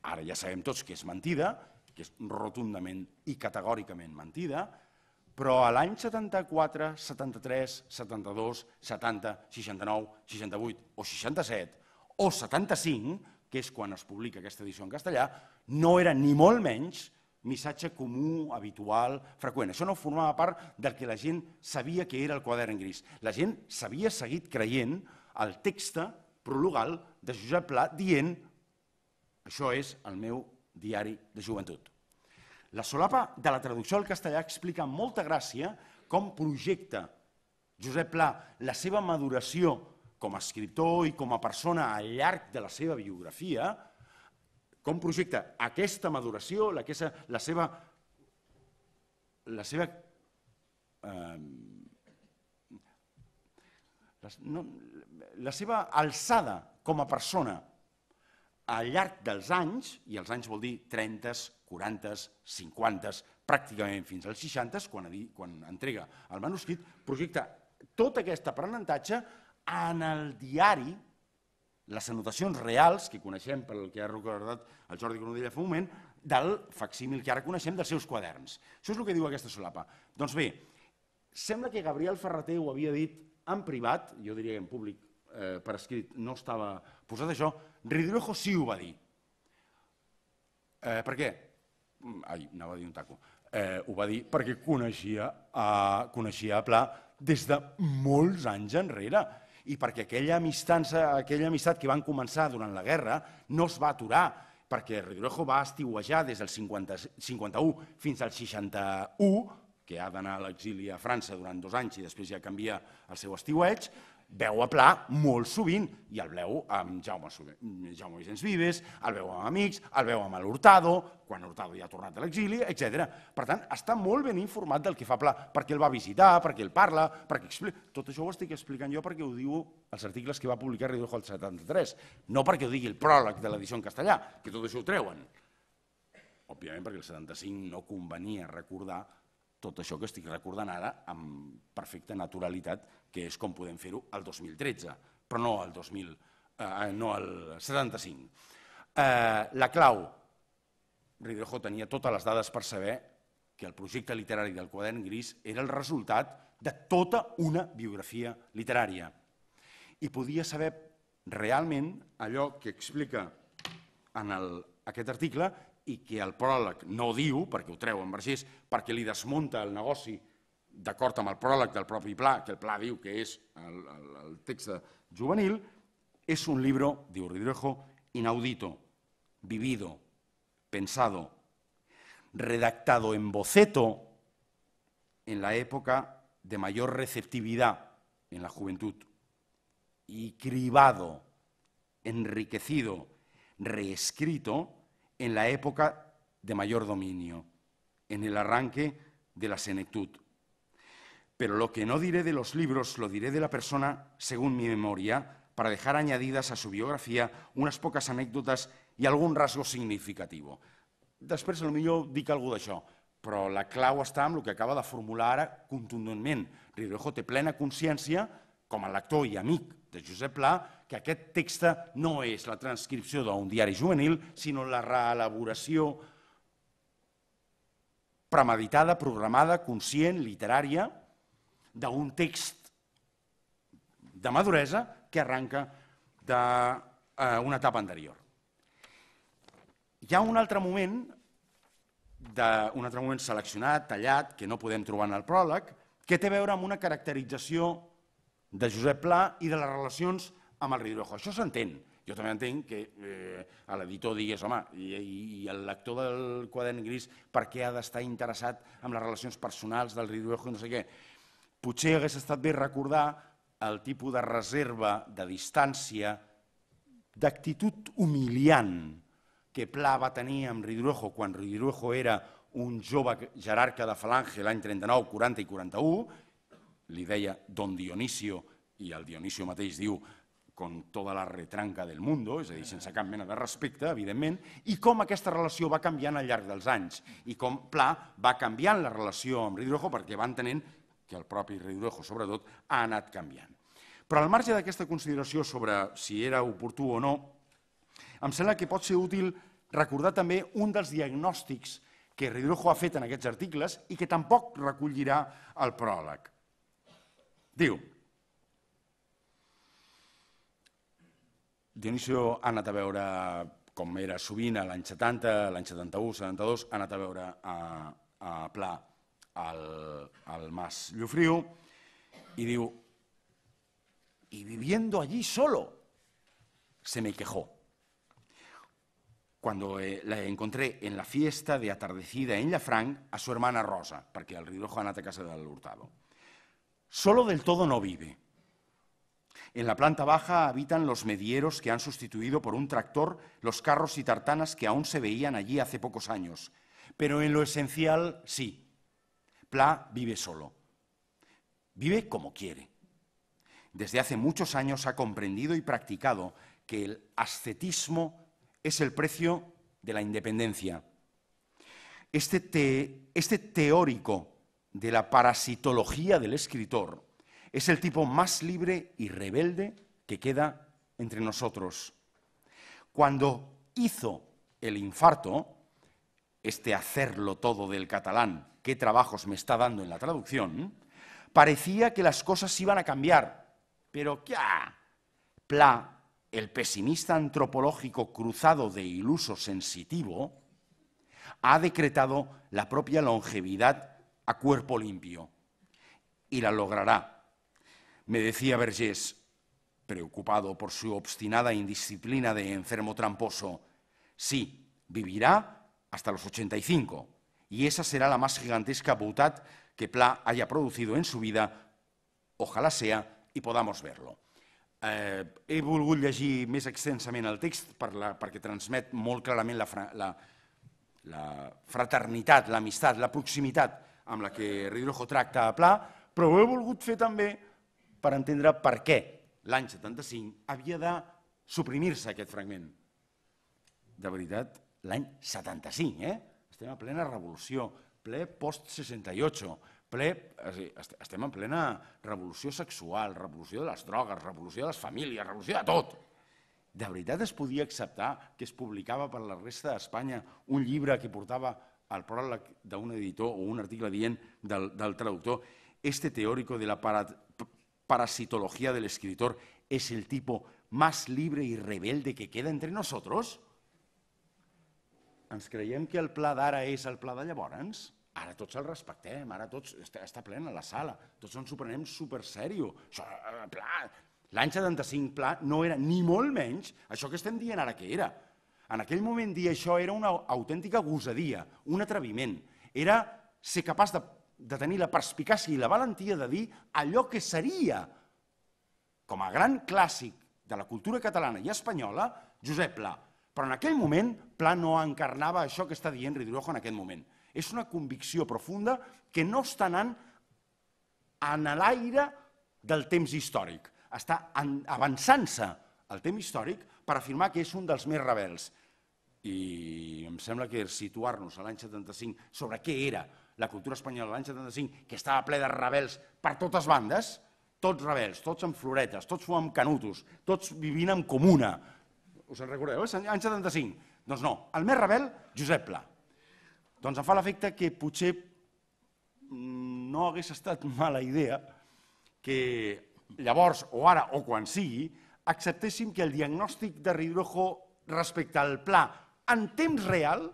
Ara ja sabem tots que és mentida, que és rotundament i categòricament mentida, però a l'any 74, 73, 72, 70, 69, 68 o 67 o 75, que és quan es publica aquesta edició en castellà, no era ni molt menys missatge comú, habitual, freqüent. Això no formava part del que la gent sabia que era el quadern gris. La gent s'havia seguit creient el text prologal de Josep Pla dient això és el meu diari de joventut. La solapa de la traducció al castellà explica amb molta gràcia com projecta Josep Pla la seva maduració com a escriptor i com a persona al llarg de la seva biografia, com projecta aquesta maduració, la seva alçada com a persona al llarg dels anys, i els anys vol dir 30, 40, 50, pràcticament fins als 60, quan entrega el manuscrit, projecta tot aquest aprenentatge en el diari, les anotacions reals, que coneixem pel que ha recordat el Jordi Cornudella fa un moment, del facsímil que ara coneixem dels seus quaderns. Això és el que diu aquesta solapa. Doncs bé, sembla que Gabriel Ferrater ho havia dit en privat, jo diria en públic per escrit, no estava posat això, Ridruejo sí ho va dir. Per què? Ai, anava a dir un taco. Ho va dir perquè coneixia a Pla des de molts anys enrere i perquè aquella amistat que van començar durant la guerra no es va aturar, perquè Ridruejo va estiuejar des del 51 fins al 61, que ha d'anar a l'exili a França durant 2 anys i després ja canvia el seu estiueig, veu a Pla molt sovint, i el veu amb Jaume Vicens Vives, el veu amb amics, el veu amb l'Hurtado, quan Hurtado ja ha tornat a l'exili, etc. Per tant, està molt ben informat del que fa Pla, perquè el va visitar, perquè el parla, perquè explica... Tot això ho estic explicant jo perquè ho diu els articles que va publicar Ridruejo el 73, no perquè ho digui el pròleg de l'edició en castellà, que tot això ho treuen. Òbviament perquè el 75 no convenia recordar tot això que estic recordant ara amb perfecta naturalitat, que és com podem fer-ho el 2013, però no el 75. La clau, Ridruejo tenia totes les dades per saber que el projecte literari del Quadern Gris era el resultat de tota una biografia literària i podia saber realment allò que explica en aquest article i que el pròleg no diu, perquè ho treu en vergés, perquè li desmunta el negoci d'acord amb el pròleg del propi Pla, que el Pla diu que és el text juvenil, és un libro, diu Ridruejo, inaudito, vivido, pensado, redactado en boceto en la época de mayor receptividad en la juventud y cribado, enriquecido, reescrito en la época de mayor dominio, en el arranque de la senectud. Pero lo que no diré de los libros lo diré de la persona según mi memoria, para dejar añadidas a su biografía unas pocas anécdotas i algun rasgo significatiu. Després, potser dic alguna cosa d'això, però la clau està en el que acaba de formular ara contundentment. Ridruejo té plena consciència, com a lector i amic de Josep Pla, que aquest text no és la transcripció d'un diari juvenil, sinó la reelaboració premeditada, programada, conscient, literària, d'un text de maduresa que arranca d'una etapa anterior. Hi ha un altre moment seleccionat, tallat, que no podem trobar en el pròleg, que té a veure amb una caracterització de Josep Pla i de les relacions amb el Ridruejo. Això s'entén. Jo també entenc que l'editor digués, home, i el lector del Quadern Gris per què ha d'estar interessat en les relacions personals del Ridruejo i no sé què. Potser hagués estat bé recordar el tipus de reserva, de distància, d'actitud humiliant que Pla va tenir amb Ridruejo quan Ridruejo era un jove jerarca de Falange l'any 39, 40 i 41, li deia Don Dionisio, i el Dionisio mateix diu con toda la retranca del mundo, és a dir, sense cap mena de respecte, evidentment, i com aquesta relació va canviant al llarg dels anys, i com Pla va canviant la relació amb Ridruejo perquè va entenent que el propi Ridruejo, sobretot, ha anat canviant. Però al marge d'aquesta consideració sobre si era oportú o no, em sembla que pot ser útil recordar també un dels diagnòstics que Ridruejo ha fet en aquests articles i que tampoc recollirà el pròleg. Diu, Dionisio ha anat a veure, com era sovint l'any 70, l'any 71, 72, ha anat a veure a Pla al Mas Llofriu y diu, y viviendo allí solo, se me quejó. Cuando la encontré en la fiesta de atardecida en Llafranc a su hermana Rosa, perquè el Ridruejo ha anat a casa del Hurtado. Solo del todo no vive. En la planta baja habitan los medieros que han sustituido por un tractor los carros y tartanas que aún se veían allí hace pocos años. Pero en lo esencial, sí. Pla vive solo. Vive como quiere. Desde hace muchos años ha comprendido y practicado que el ascetismo es el precio de la independencia. Este teórico de la parasitología del escritor es el tipo más libre y rebelde que queda entre nosotros. Cuando hizo el infarto, este hacerlo todo del catalán, qué trabajos me está dando en la traducción, parecía que las cosas iban a cambiar, pero Pla, el pesimista antropológico cruzado de iluso sensitivo, ha decretado la propia longevidad a cuerpo limpio y la logrará. Me decía Vergés, preocupado por su obstinada indisciplina de enfermo tramposo, sí, vivirá hasta los 85 y esa será la más gigantesca boutade que Pla haya producido en su vida, ojalá sea y podamos verlo. He volgut llegir més extensament el text perquè transmet molt clarament la fraternitat, l'amistat, la proximitat amb la que Ridruejo tracta a Pla, però ho he volgut fer també per entendre per què l'any 75 havia de suprimir-se aquest fragment. De veritat, l'any 75, Estem a plena revolució, ple post-68, estem en plena revolució sexual, revolució de les drogues, revolució de les famílies, revolució de tot. De veritat es podia acceptar que es publicava per la resta d'Espanya un llibre que portava el pròleg d'un editor o un article dient del traductor «Este teórico de la parasitología del escritor es el tipo más libre y rebelde que queda entre nosotros?» Ens creiem que el Pla d'ara és el Pla de llavors? Ara tots el respectem, ara tots està plena la sala, tots ens ho prenem supersèrio. L'any 75 Pla no era ni molt menys això que estem dient ara que era. En aquell moment dir això era una autèntica gosadia, un atreviment. Era ser capaç de tenir la perspicàcia i la valentia de dir allò que seria, com a gran clàssic de la cultura catalana i espanyola, Josep Pla. Però en aquell moment Pla no encarnava això que està dient Ridruejo en aquest moment. És una convicció profunda que no està anant en l'aire del temps històric. Està avançant-se al temps històric per afirmar que és un dels més rebels. I em sembla que situar-nos a l'any 75 sobre què era la cultura espanyola l'any 75, que estava ple de rebels per totes bandes, tots rebels, tots amb floretes, tots fumant canutos, tots vivint en comuna. Us en recordeu, l'any 75? Doncs no, el més rebel, Josep Pla. Doncs em fa l'efecte que potser no hagués estat mala idea que llavors, o ara, o quan sigui, acceptéssim que el diagnòstic de Ridruejo respecte al Pla en temps real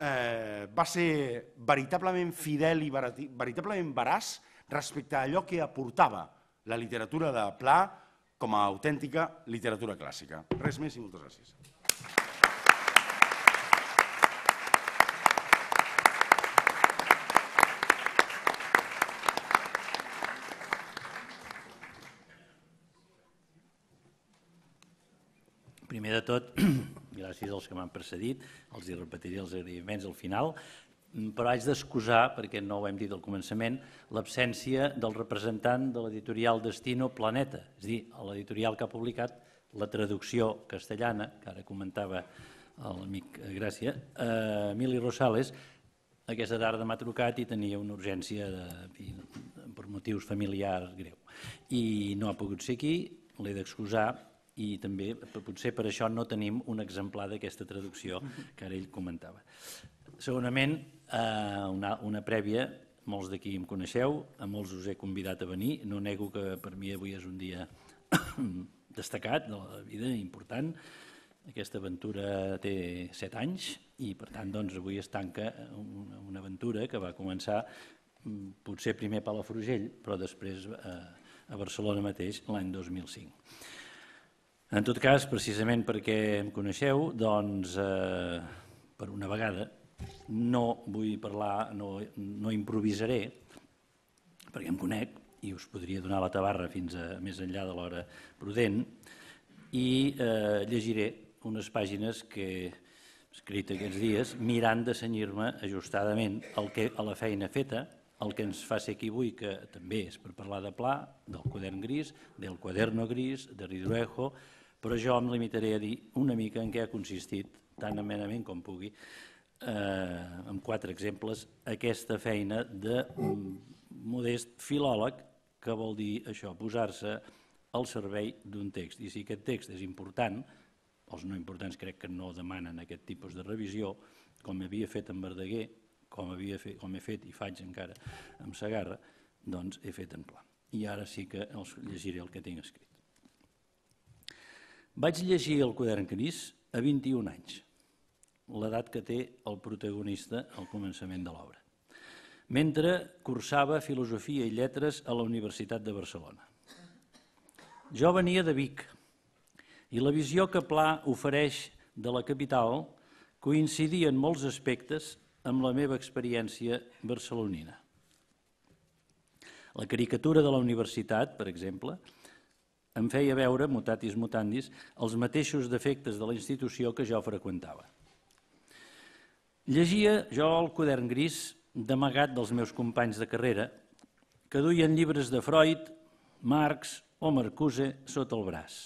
va ser veritablement fidel i veritablement veraç respecte a allò que aportava la literatura de Pla com a autèntica literatura clàssica. Res més i moltes gràcies. Primer de tot, gràcies als que m'han precedit, els hi repetiré els agraïments al final, però haig d'excusar, perquè no ho hem dit al començament, l'absència del representant de l'editorial Destino Planeta, és a dir, l'editorial que ha publicat la traducció castellana, que ara comentava l'amic Gràcia, Emili Rosales, aquesta tarda m'ha trucat i tenia una urgència per motius familiars greu. I no ha pogut ser aquí, l'he d'excusar, i també potser per això no tenim un exemplar d'aquesta traducció que ara ell comentava. Segurament, una prèvia, molts d'aquí em coneixeu, a molts us he convidat a venir, no nego que per mi avui és un dia destacat de la vida, important. Aquesta aventura té 7 anys i per tant avui es tanca una aventura que va començar potser primer a Palafrugell però després a Barcelona mateix l'any 2005. En tot cas, precisament perquè em coneixeu, doncs, per una vegada, no vull parlar, no improvisaré, perquè em conec i us podria donar la tabarra fins a més enllà de l'hora prudent, i llegiré unes pàgines que he escrit aquests dies, mirant de cenyir-me ajustadament a la feina feta, el que ens fa ser aquí avui, que també és per parlar de Pla, del quadern gris, del quaderno gris, de Ridruejo, però jo em limitaré a dir una mica en què ha consistit, tan amenament com pugui, amb 4 exemples, aquesta feina de modest filòleg, que vol dir això, posar-se al servei d'un text. I si aquest text és important, els no importants crec que no demanen aquest tipus de revisió, com havia fet en Verdaguer, com he fet i faig encara amb Segarra, doncs he fet en Pla. I ara sí que els llegiré el que tinc escrit. Vaig llegir el Quadern Gris a 21 anys, l'edat que té el protagonista al començament de l'obra, mentre cursava Filosofia i Lletres a la Universitat de Barcelona. Jo venia de Vic i la visió que Pla ofereix de la capital coincidia en molts aspectes amb la meva experiència barcelonina. La caricatura de la universitat, per exemple, em feia veure, mutatis mutandis, els mateixos defectes de la institució que jo freqüentava. Llegia jo el Quadern Gris d'amagat dels meus companys de carrera, que duien llibres de Freud, Marx o Marcuse sota el braç.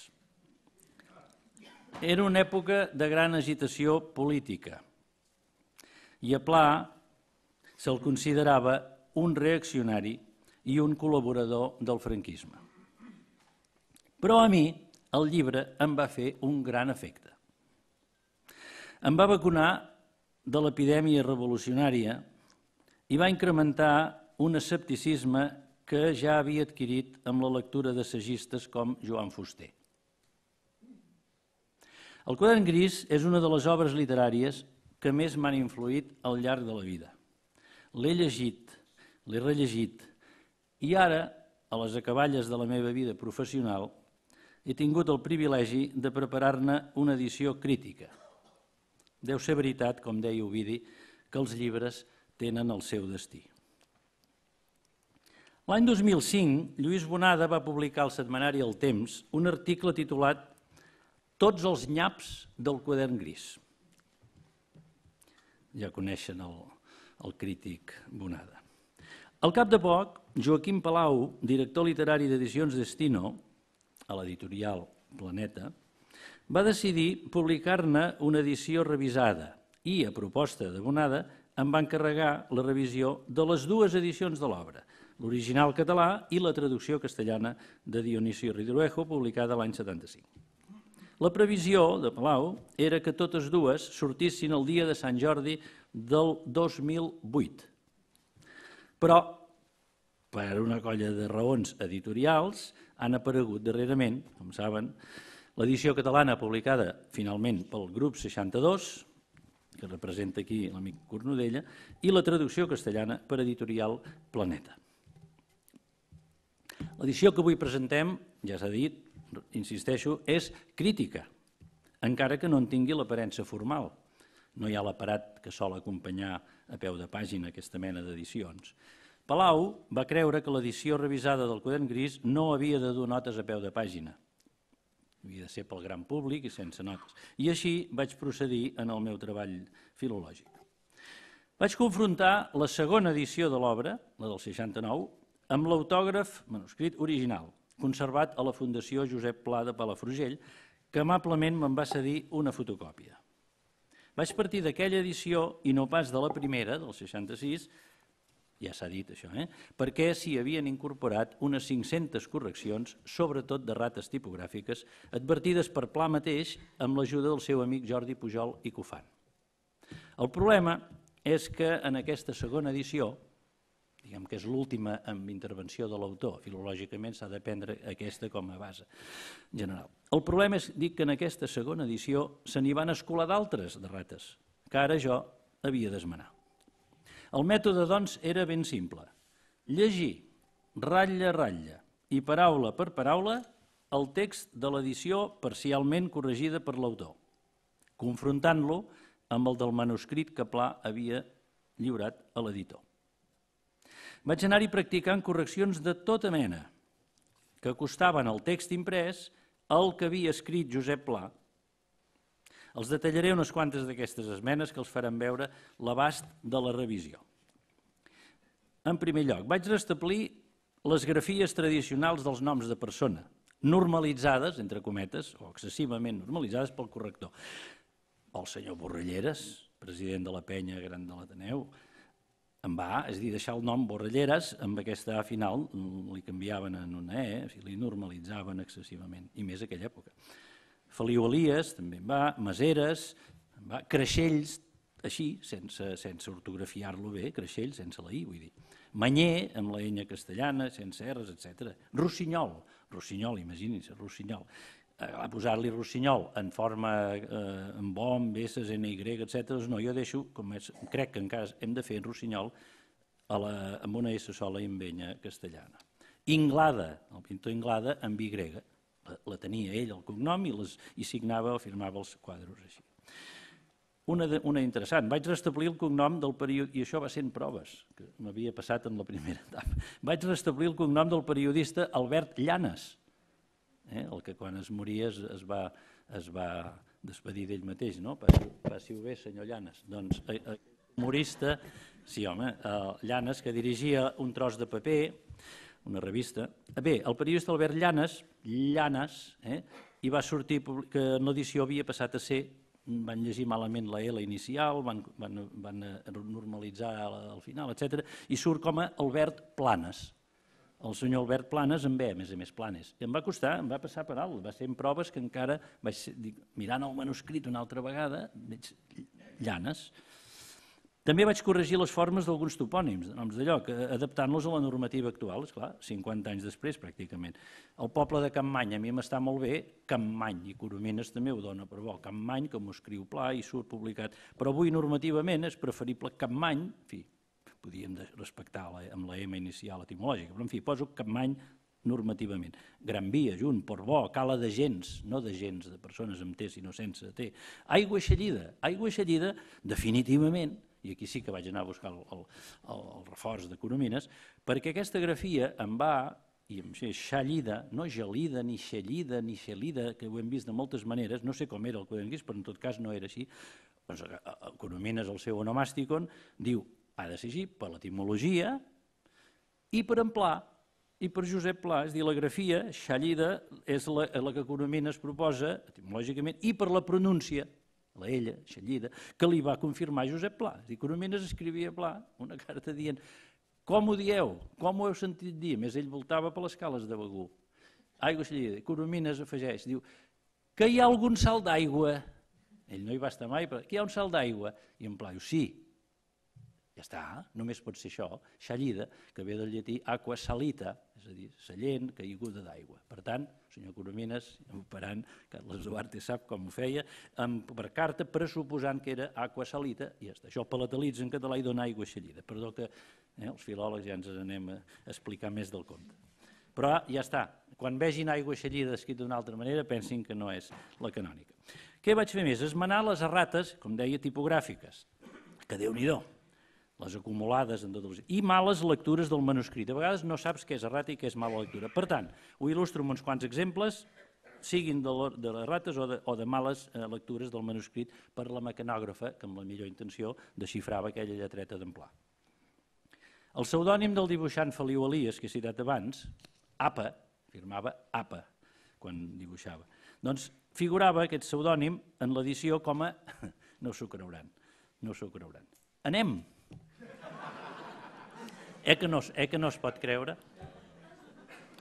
Era una època de gran agitació política i a Pla se'l considerava un reaccionari i un col·laborador del franquisme. Però a mi el llibre em va fer un gran efecte. Em va vacunar de l'epidèmia revolucionària i va incrementar un escepticisme que ja havia adquirit amb la lectura d'assagistes com Joan Fuster. El Quadern Gris és una de les obres literàries que més m'han influït al llarg de la vida. L'he llegit, l'he rellegit i ara, a les acaballes de la meva vida professional, he tingut el privilegi de preparar-ne una edició crítica. Deu ser veritat, com deia Ovidi, que els llibres tenen el seu destí. L'any 2005, Lluís Bonada va publicar al setmanari El Temps un article titulat «Tots els nyaps del Quadern Gris». Ja coneixen el crític Bonada. Al cap de poc, Joaquim Palau, director literari d'Edicions Destino, a l'editorial Planeta, va decidir publicar-ne una edició revisada i, a proposta de Bonada, em va encarregar la revisió de les dues edicions de l'obra, l'original català i la traducció castellana de Dionisio Ridruejo, publicada l'any 75. La previsió de Palau era que totes dues sortissin el dia de Sant Jordi del 2008. Però, per una colla de raons editorials, han aparegut darrerament, com saben, l'edició catalana publicada finalment pel grup 62, que representa aquí l'amic Cornudella, i la traducció castellana per editorial Planeta. L'edició que avui presentem, ja s'ha dit, insisteixo, és crítica, encara que no en tingui l'aparença formal. No hi ha l'aparat que sol acompanyar a peu de pàgina aquesta mena d'edicions. Palau va creure que l'edició revisada del Quadern Gris no havia de dur notes a peu de pàgina. Havia de ser pel gran públic i sense notes. I així vaig procedir en el meu treball filològic. Vaig confrontar la segona edició de l'obra, la del 69, amb l'autògraf manuscrit original, conservat a la Fundació Josep Pla de Palafrugell, que amablement me'n va cedir una fotocòpia. Vaig partir d'aquella edició i no pas de la primera, del 66, ja s'ha dit això, perquè s'hi havien incorporat unes 500 correccions, sobretot de rates tipogràfiques, advertides per Pla mateix amb l'ajuda del seu amic Jordi Pujol i Cofant. El problema és que en aquesta segona edició, diguem que és l'última amb intervenció de l'autor, filològicament s'ha de prendre aquesta com a base general. El problema és dir que en aquesta segona edició se n'hi van escolar d'altres de rates, que ara jo havia d'esmenar. El mètode, doncs, era ben simple. Llegir, ratlla a ratlla i paraula per paraula, el text de l'edició parcialment corregida per l'autor, confrontant-lo amb el del manuscrit que Pla havia lliurat a l'editor. Vaig anar-hi practicant correccions de tota mena, que acostaven el text imprès al que havia escrit Josep Pla. Els detallaré unes quantes d'aquestes esmenes que els faran veure l'abast de la revisió. En primer lloc, vaig restablir les grafies tradicionals dels noms de persona, normalitzades, entre cometes, o excessivament normalitzades pel corrector. El senyor Borrelleres, president de la penya gran de l'Ateneu, en va, és a dir, deixar el nom Borrelleres amb aquesta A final, li canviaven en una E, o sigui, li normalitzaven excessivament, i més aquella època. Feliu Elias, també en va, Maseres, Creixells, així, sense ortografiar-lo bé, Creixells, sense la I, vull dir. Manyer, amb la enya castellana, sense R's, etc. Rossinyol, imaginin-se, Rossinyol. a posar-li Rossinyol en forma amb om, besses, NY, etc. No, jo deixo, crec que encara hem de fer en Rossinyol amb una S sola i amb enya castellana. Inglada, el pintor Inglada, amb Y. La tenia ell, el cognom, i signava o firmava els quadros així. Una interessant, vaig restablir el cognom del periodista, i això va ser en proves, que m'havia passat en la primera etapa, vaig restablir el cognom del periodista Albert Llanes, el que quan es moria es va despedir d'ell mateix, no? Passi-ho bé, senyor Llanes. Doncs humorista, sí home, Llanes, que dirigia un tros de paper, una revista. Bé, el periodista Albert Llanes, i va sortir que l'edició havia passat a ser, van llegir malament la L inicial, van normalitzar al final, etc. I surt com a Albert Planes. El senyor Albert Planes en ve, a més Planes. I em va costar, em va passar per alt, va ser en proves que encara vaig mirant el manuscrit una altra vegada, veig Llanes. També vaig corregir les formes d'alguns topònims, de noms de lloc, adaptant-los a la normativa actual, esclar, 50 anys després pràcticament. El poble de Campmany a mi m'està molt bé, Campmany, i Coromines també ho dona per bo, Campmany, com ho escriu pla i surt publicat, però avui normativament és preferible Campmany, en fi, podíem respectar amb la M inicial etimològica, però en fi, poso Campmany normativament. Gran Via, Junt, Portbó, Cala de Gens, no de gens, de persones amb T, sinó sense T. Aigua Xellida, definitivament, i aquí sí que vaig anar a buscar el reforç de Coromines, perquè aquesta grafia em va, i em sé, Xallida, no gelida, ni xellida, ni xelida, que ho hem vist de moltes maneres, no sé com era el quadernguís, però en tot cas no era així. Coromines, el seu onomàsticon, diu, ha de ser així, per l'etimologia i per en Pla, i per Josep Pla, és a dir, la grafia, Xallida, és la que Coromines proposa, etimològicament, i per la pronúncia, la ella, Xallida, que li va confirmar Josep Pla. És a dir, Coromines escrivia Pla una carta dient com ho dieu, com ho heu sentit dir? A més, ell voltava per les cales de Begur. Aigua Xallida. Coromines afegeix, diu que hi ha algun salt d'aigua. Ell no hi va estar mai, però que hi ha un salt d'aigua. I en Pla diu, sí. Ja està, només pot ser això, Xallida, que ve del llatí aqua salita, és a dir, sallent, caiguda d'aigua. Per tant, senyor Coromines, operant, Carles Duarte sap com ho feia, per carta pressuposant que era aqua salita, i ja està. Això palatalitza en català i dona aigua xallida. Perdó que els filòlegs ja ens anem a explicar més del conte. Però ja està, quan vegin aigua xallida escrit d'una altra manera, pensin que no és la canònica. Què vaig fer més? Esmenar les errates, com deia, tipogràfiques, que Déu-n'hi-do, les acumulades en totes les... i males lectures del manuscrit. A vegades no saps què és errata i què és mala lectura. Per tant, ho il·lustro amb uns quants exemples, siguin de les rates o de males lectures del manuscrit per la mecanògrafa, que amb la millor intenció desxifrava aquella lletreta d'en Pla. El pseudònim del dibuixant Feliu Elias, que he citat abans, APA, firmava APA, quan dibuixava. Doncs figurava aquest pseudònim en l'edició com a... no s'ho creuran, no s'ho creuran. Anem! Que no es pot creure?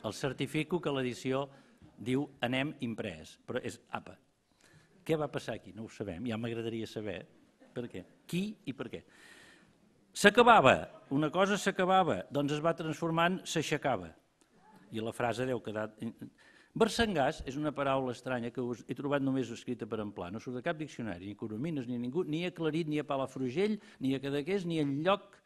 Els certifico que l'edició diu anem imprès, però és APA. Què va passar aquí? No ho sabem, ja m'agradaria saber per què. Qui i per què? S'acabava, una cosa s'acabava, doncs es va transformant s'aixecava. I la frase deu quedar... Barcengàs és una paraula estranya que he trobat només escrita per en Pla. No surt de cap diccionari, ni Coromines, ni ningú, ni a Aclarit, ni a Palafrugell, ni a Cadaqués, ni enlloc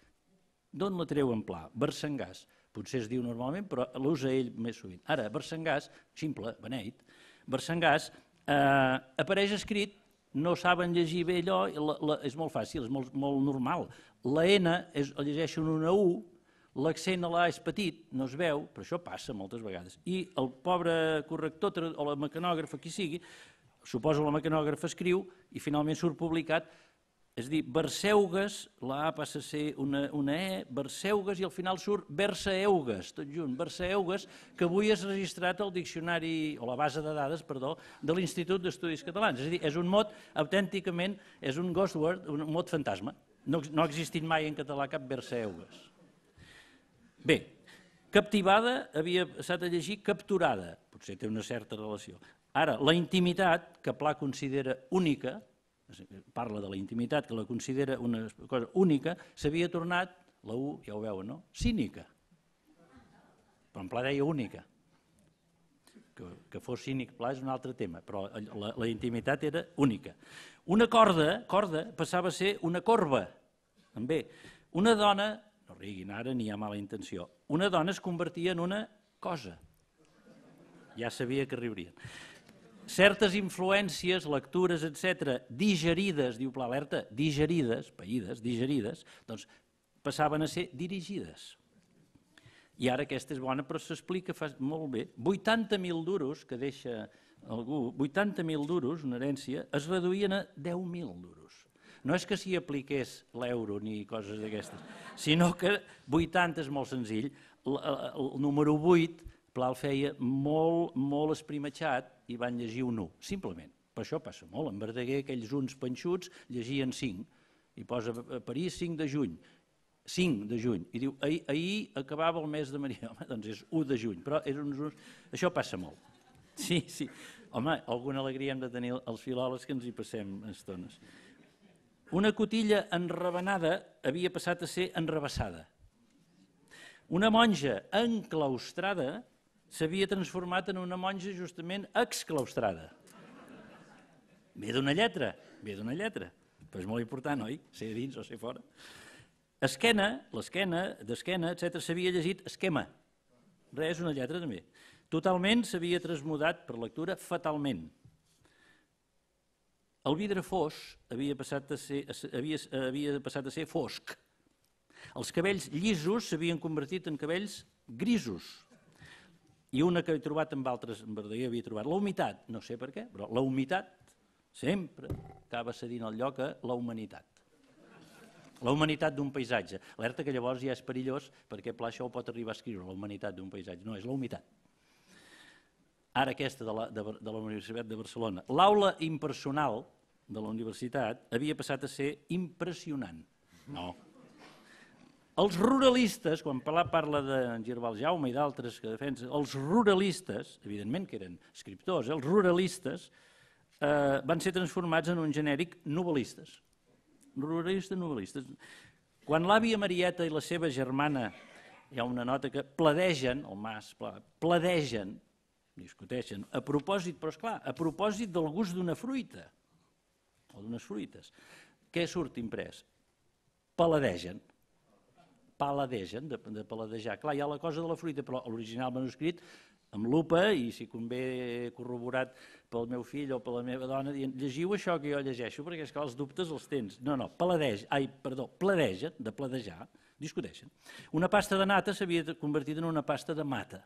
d'on la treu en Pla. Barcengàs. Potser es diu normalment, però l'usa ell més sovint. Ara, Barcengàs, ximple, beneit, Barcengàs apareix escrit, no saben llegir bé allò, és molt fàcil, és molt normal. La N el llegeixen una U, l'accent a la A és petit, no es veu, però això passa moltes vegades. I el pobre corrector o la mecanògrafa, qui sigui, suposo la mecanògrafa escriu i finalment surt publicat. És a dir, Barceugues, la A passa a ser una E, Barceugues i al final surt Bersaeugues, tot junt, Bersaeugues, que avui és registrat al diccionari, o la base de dades, perdó, de l'Institut d'Estudis Catalans. És a dir, és un mot autènticament, és un ghost word, un mot fantasma. No ha existit mai en català cap Bersaeugues. Bé, captivada havia passat a llegir capturada, potser té una certa relació. Ara, la intimitat, que Pla considera única, parla de la intimitat, que la considera una cosa única, s'havia tornat, la U, ja ho veuen, no? Cínica. Però en Pla deia única. Que fos cínic pla és un altre tema, però la intimitat era única. Una corda passava a ser una corba, també. Una dona, no riguin ara ni hi ha mala intenció, una dona es convertia en una cosa. Ja sabia que riurien. Certes influències, lectures, etc., digerides, diu Pla Alerta, digerides, païdes, digerides, doncs passaven a ser dirigides. I ara aquesta és bona, però s'explica molt bé. 80.000 duros que deixa algú, 80.000 duros, una herència, es reduïen a 10.000 duros. No és que s'hi apliqués l'euro ni coses d'aquestes, sinó que 80 és molt senzill. El número 8, Pla el feia molt esprimatxat i van llegir un 1, simplement. Per això passa molt. En Verdaguer, aquells uns panxuts, llegien 5, i posa a París 5 de juny. 5 de juny, i diu, ahir acabava el mes de Maria, home, doncs és 1 de juny, però això passa molt. Sí, home, alguna alegria hem de tenir els filòlegs que ens hi passem estones. Una cotilla enravenada havia passat a ser enrabassada. Una monja enclaustrada s'havia transformat en una monja justament exclaustrada. Ve d'una lletra, però és molt important, oi? Ser dins o ser fora. L'esquena, etc., s'havia llegit esquema. Res, una lletra també. Totalment s'havia transmudat per lectura fatalment. El vidre fos havia passat a ser fosc. Els cabells llisos s'havien convertit en cabells grisos. I una que he trobat amb altres, en Verdaguer havia trobat, la humitat, no sé per què, però la humitat sempre acaba cedint el lloc a la humanitat. La humanitat d'un paisatge. Alerta que llavors ja és perillós perquè Pla això ho pot arribar a escriure, la humanitat d'un paisatge. No, és la humitat. Ara aquesta de la Universitat de Barcelona. L'aula impersonal de la universitat havia passat a ser impressionant. No. Els ruralistes, quan Pla parla d'en Girbal Jaume i d'altres que defensen, els ruralistes, evidentment que eren escriptors, els ruralistes van ser transformats en un genèric novel·listes. Novel·listes. Quan l'àvia Marieta i la seva germana, hi ha una nota que pledegen, el Mas, pledegen, discuteixen, a propòsit, però esclar, a propòsit del gust d'una fruita, o d'unes fruites. Què surt imprès? Paladegen. Paladegen, de paladejar. Clar, hi ha la cosa de la fruita, però l'original manuscrit, amb lupa, i si convé corroborat pel meu fill o per la meva dona, dient, llegiu això que jo llegeixo, perquè és que els dubtes els tens. No, pladegen, de pladejar, discuteixen. Una pasta de nata s'havia convertit en una pasta de mata.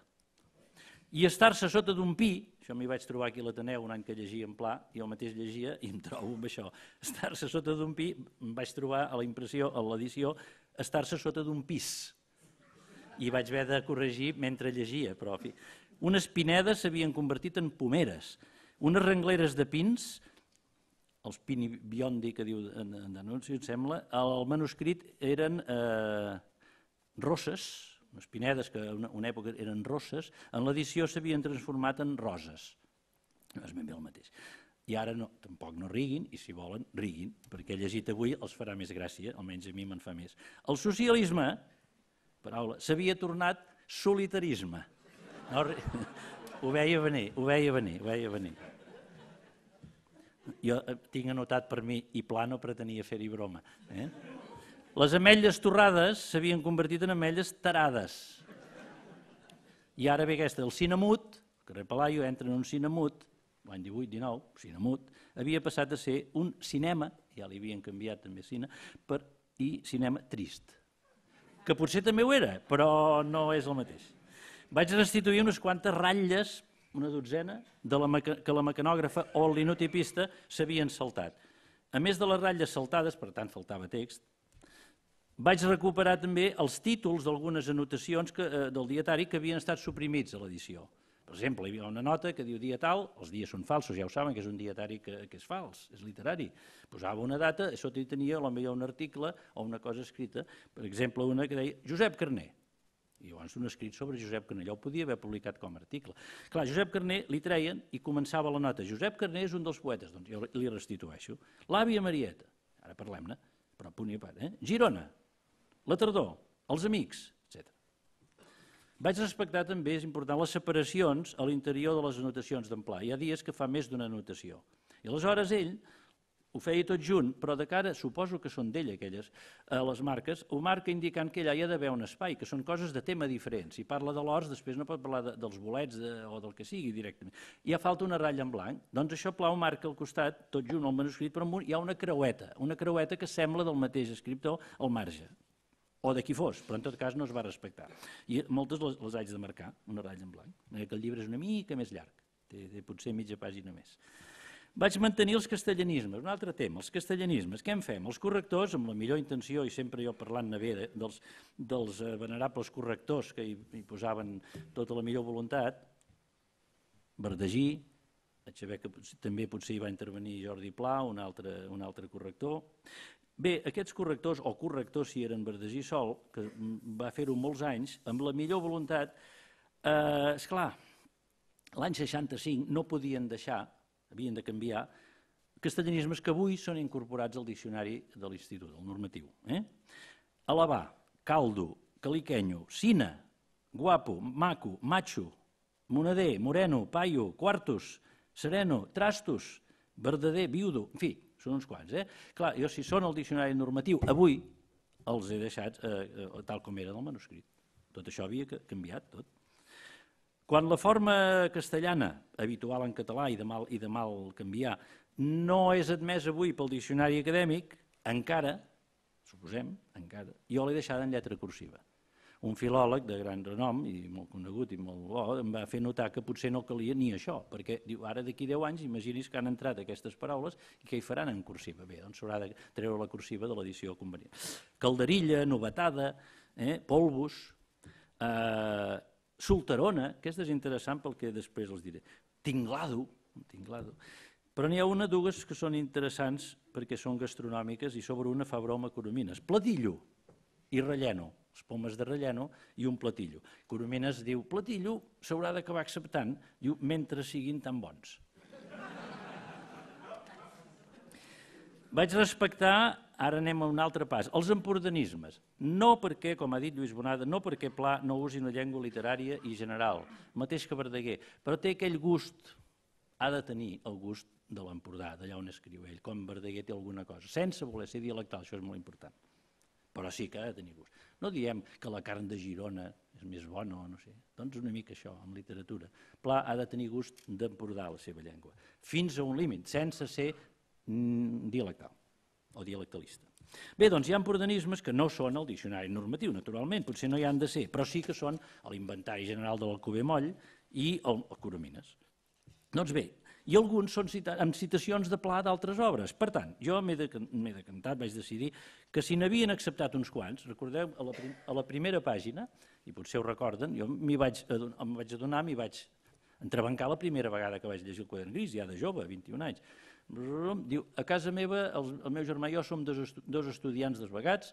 I estar-se sota d'un pi, això m'hi vaig trobar aquí a l'Ateneu un any que llegia en Pla, i el mateix llegia i em trobo amb això. Estar-se sota d'un pi, em vaig trobar a la impressió, a l'edició, estar-se sota d'un pis. I vaig haver de corregir mentre llegia, però en fi. Unes pinedes s'havien convertit en pomeres. Unes rengleres de pins, els pinibiondi que diu en denunci, em sembla, el manuscrit eren rosses, unes pinedes que en una època eren rosses, en l'edició s'havien transformat en roses. No és ben bé el mateix. I ara tampoc no riguin, i si volen, riguin, perquè llegit avui els farà més gràcia, almenys a mi me'n fa més. El socialisme, paraula, s'havia tornat solitarisme. Ho veia venir. Jo tinc anotat per mi, i Pla no pretenia fer-hi broma. Les ametlles torrades s'havien convertit en ametlles tarades. I ara ve aquesta, el Cinemut, el carrer Palaio entra en un Cinemut, l'any 18-19, Cinemut, havia passat a ser un cinema, ja li havien canviat també cine, i cinema trist. Que potser també ho era, però no és el mateix. Vaig restituir unes quantes ratlles, una dotzena, que la mecanògrafa o el linotipista s'havien saltat. A més de les ratlles saltades, per tant faltava text, vaig recuperar també els títols d'algunes anotacions del dietari que havien estat suprimits a l'edició. Per exemple, hi havia una nota que diu dia tal, els dies són falsos, ja ho saben que és un dietari que és fals, és literari. Posava una data, a sota hi tenia potser un article o una cosa escrita, per exemple, una que deia Josep Carner. I llavors un escrit sobre Josep Carner, allò ho podia haver publicat com a article. Clar, Josep Carner li treien i començava la nota. Josep Carner és un dels poetes, doncs jo li restitueixo. L'àvia Marieta, ara parlem-ne, però punt i a part. Girona, la tardor, els amics, etc. Vaig respectar també, és important, les separacions a l'interior de les anotacions d'emplà. Hi ha dies que fa més d'una anotació. I aleshores ell ho feia tot junt, però de cara, suposo que són d'ell aquelles, les marques, ho marca indicant que allà hi ha d'haver un espai, que són coses de tema diferents. Si parla de l'os, després no pot parlar dels bolets o del que sigui directament. Hi ha falta una ratlla en blanc, doncs això Pla ho marca al costat, tot junt al manuscrit, però hi ha una creueta que sembla del mateix escriptor al marge, o de qui fos, però en tot cas no es va respectar. I moltes les haig de marcar, una ratlla en blanc, perquè el llibre és una mica més llarg, té potser mitja pàgina més. Vaig mantenir els castellanismes, un altre tema, els castellanismes. Què en fem? Els correctors, amb la millor intenció, i sempre jo parlant-ne bé dels venerables correctors que hi posaven tota la millor voluntat, Verdagí, vaig saber que també potser hi va intervenir Jordi Pla, un altre corrector. Bé, aquests correctors, o correctors si eren Verdagí sol, que va fer-ho molts anys, amb la millor voluntat, esclar, l'any 65 no podien deixar, havien de canviar, castellanismes que avui són incorporats al diccionari de l'Institut, el normatiu. Alabà, caldo, caliquenyo, cina, guapo, maco, macho, monader, moreno, paio, quartos, sereno, trastos, verdader, viudo, en fi, són uns quants. Clar, jo si són al diccionari normatiu, avui els he deixat tal com era del manuscrit. Tot això havia canviat, tot. Quan la forma castellana, habitual en català i de mal canviar, no és admesa avui pel diccionari acadèmic, encara, suposem, encara, jo l'he deixada en lletra cursiva. Un filòleg de gran renom, i molt conegut i molt bo, em va fer notar que potser no calia ni això, perquè diu, ara d'aquí 10 anys imagini's que han entrat aquestes paraules i què hi faran en cursiva. Bé, doncs s'haurà de treure la cursiva de l'edició convenient. Calderilla, novetada, polvos, solterona, aquesta és interessant pel que després els diré, tinglado, però n'hi ha dues que són interessants perquè són gastronòmiques i sobre una fa broma Coromines. Platillo i relleno, les pomes de relleno i un platillo. Coromines diu, platillo s'haurà d'acabar acceptant, diu, mentre siguin tan bons. Vaig respectar, ara anem a un altre pas, els empordanismes. No perquè, com ha dit Lluís Bonada, no perquè Pla no usi una llengua literària i general, mateix que Verdaguer, però té aquell gust, ha de tenir el gust de l'Empordà, d'allà on escriu ell, com Verdaguer té alguna cosa, sense voler ser dialectal, això és molt important, però sí que ha de tenir gust. No diem que la carn de Girona és més bona o no sé, doncs una mica això, amb literatura. Pla ha de tenir gust d'Empordà la seva llengua, fins a un límit, sense ser dialectal o dialectalista. Bé, doncs hi ha empordanismes que no són al diccionari normatiu, naturalment, potser no hi han de ser, però sí que són a l'Inventari General de l'Alcover Moll i el Coromines. Doncs bé, i alguns són amb citacions de Pla d'altres obres. Per tant, jo m'he decantat, vaig decidir que si n'havien acceptat uns quants, recordeu, a la primera pàgina, i potser ho recorden, jo m'hi vaig adonar, m'hi vaig entrebancar la primera vegada que vaig llegir el Quadern Gris, ja de jove, 21 anys. Diu, a casa meva el meu germà i jo som dos estudiants desavagats,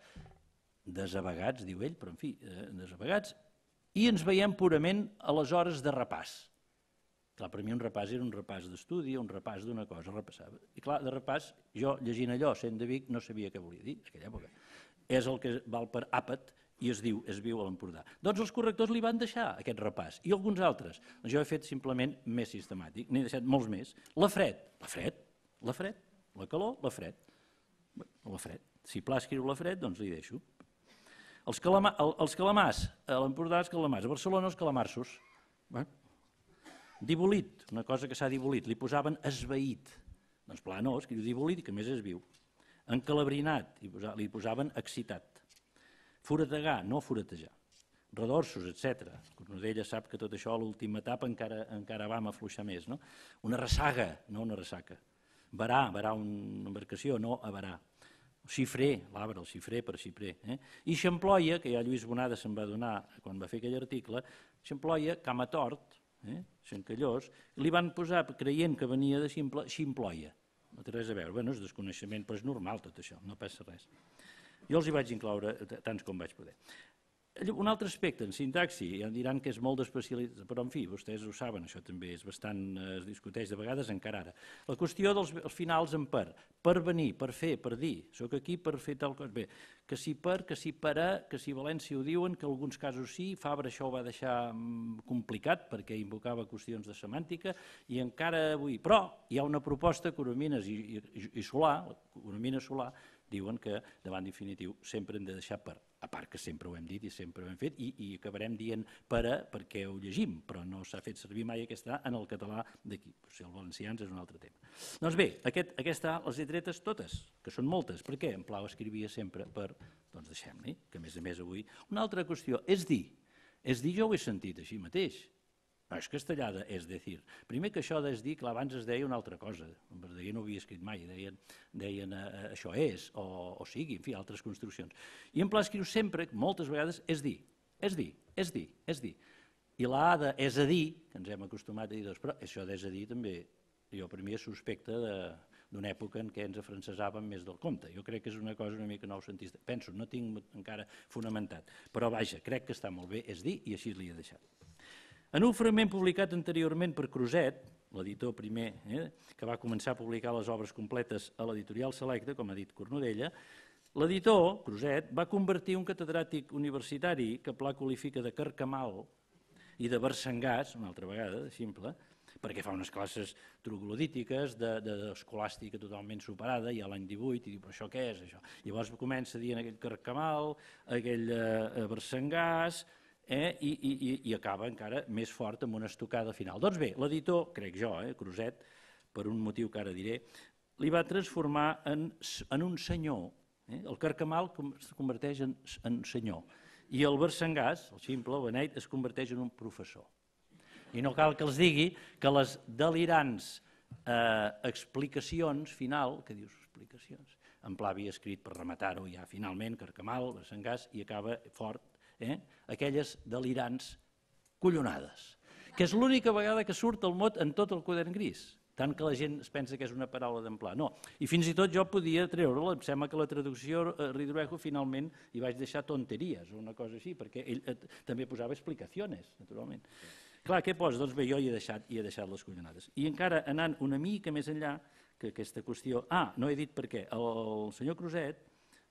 diu ell, però en fi, desavagats, i ens veiem purament a les hores de repàs. Clar, per mi un repàs era un repàs d'estudi, un repàs d'una cosa, repassava. I clar, de repàs, jo llegint allò, sent de Vic, no sabia què volia dir, en aquella època. És el que val per àpat i es viu a l'Empordà. Doncs els correctors li van deixar aquest repàs, i alguns altres. Jo he fet simplement més sistemàtic, n'he deixat molts més. La fred, la calor, la fred. Si Pla escriu la fred, doncs li deixo. Els calamars, a l'Empordà els calamars, a Barcelona els calamarsos. Dibolit, una cosa que s'ha dibolit, li posaven esvaït. Doncs Pla no, escriu dibolit i que més es viu. Encalabrinat, li posaven excitat. Forategar, no foratejar. Redorços, etc. Cornudella sap que tot això a l'última etapa encara vam afluixar més. Una ressaga, no una ressaca. Varà, una embarcació, no a varà. Xifrer, l'arbre, el xifrer per xifrer. I Xamploia, que ja Lluís Bonada se'n va donar quan va fer aquell article, Xamploia, Camatort, Xancallós, li van posar, creient que venia de Ximple, Ximploia. No té res a veure, és desconeixement, però és normal tot això, no passa res. Jo els hi vaig incloure tants com vaig poder. Un altre aspecte, en sintaxi, ja em diran que és molt d'especialitat, però en fi, vostès ho saben, això també és bastant, es discuteix de vegades encara ara. La qüestió dels finals en per venir, per fer, per dir, soc aquí per fer tal cosa. Bé, que si per, que si per a, que si València ho diuen, que en alguns casos sí, Fabra això ho va deixar complicat perquè invocava qüestions de semàntica i encara avui, però hi ha una proposta que Coromines i Solà, Coromines Solà, diuen que davant definitiu sempre hem de deixar per, a part que sempre ho hem dit i sempre ho hem fet i acabarem dient per a perquè ho llegim, però no s'ha fet servir mai aquesta en el català d'aquí. Si el valencians és un altre tema. Doncs bé, aquesta les he tretes totes, que són moltes. Per què? En Plau escrivia sempre per, doncs deixem-n'hi, que a més avui. Una altra qüestió, és dir jo ho he sentit així mateix. No és castellada, és decir. Primer que això d'és dir, clar, abans es deia una altra cosa. Verdaguer no ho havia escrit mai, deien això és, o sigui, en fi, altres construccions. I en Pla escriu sempre, moltes vegades, és dir, és dir, és dir, és dir. I la A de és a dir, que ens hem acostumat a dir, però això d'és a dir també, jo per mi és suspecte d'una època en què ens afrancesàvem més del compte. Jo crec que és una cosa una mica noucentista. Penso, no tinc encara fonamentat, però vaja, crec que està molt bé, és dir, i així l'hi he deixat. En un fragment publicat anteriorment per Creuset, l'editor primer, que va començar a publicar les obres completes a l'editorial Selecta, com ha dit Cornudella, l'editor, Creuset, va convertir un catedràtic universitari que Pla qualifica de carcamal i de versengàs, una altra vegada, de ximple, perquè fa unes classes troglodítiques d'escolàstica totalment superada, ja l'any 18, i diu, però això què és, això? Llavors comença dient aquell carcamal, aquell versengàs, i acaba encara més fort amb una estocada final. Doncs bé, l'editor, crec jo, Creuset, per un motiu que ara diré, li va transformar en un senyor. El carcamal es converteix en senyor i el versengàs, el ximple, el beneit, es converteix en un professor. I no cal que els digui que les delirants explicacions final, que dius explicacions, en Pla havia escrit per rematar-ho ja finalment, carcamal, versengàs, i acaba fort, aquelles delirants collonades, que és l'única vegada que surt el mot en tot el quadern gris, tant que la gent es pensa que és una paraula d'en Pla. No, i fins i tot jo podia treure-la, em sembla que la traducció Ridruejo finalment hi vaig deixar tonteries o una cosa així, perquè ell també posava explicacions, naturalment. Clar, què posa? Doncs bé, jo hi he deixat les collonades. I encara anant una mica més enllà, que aquesta qüestió... no he dit per què. El senyor Creuset,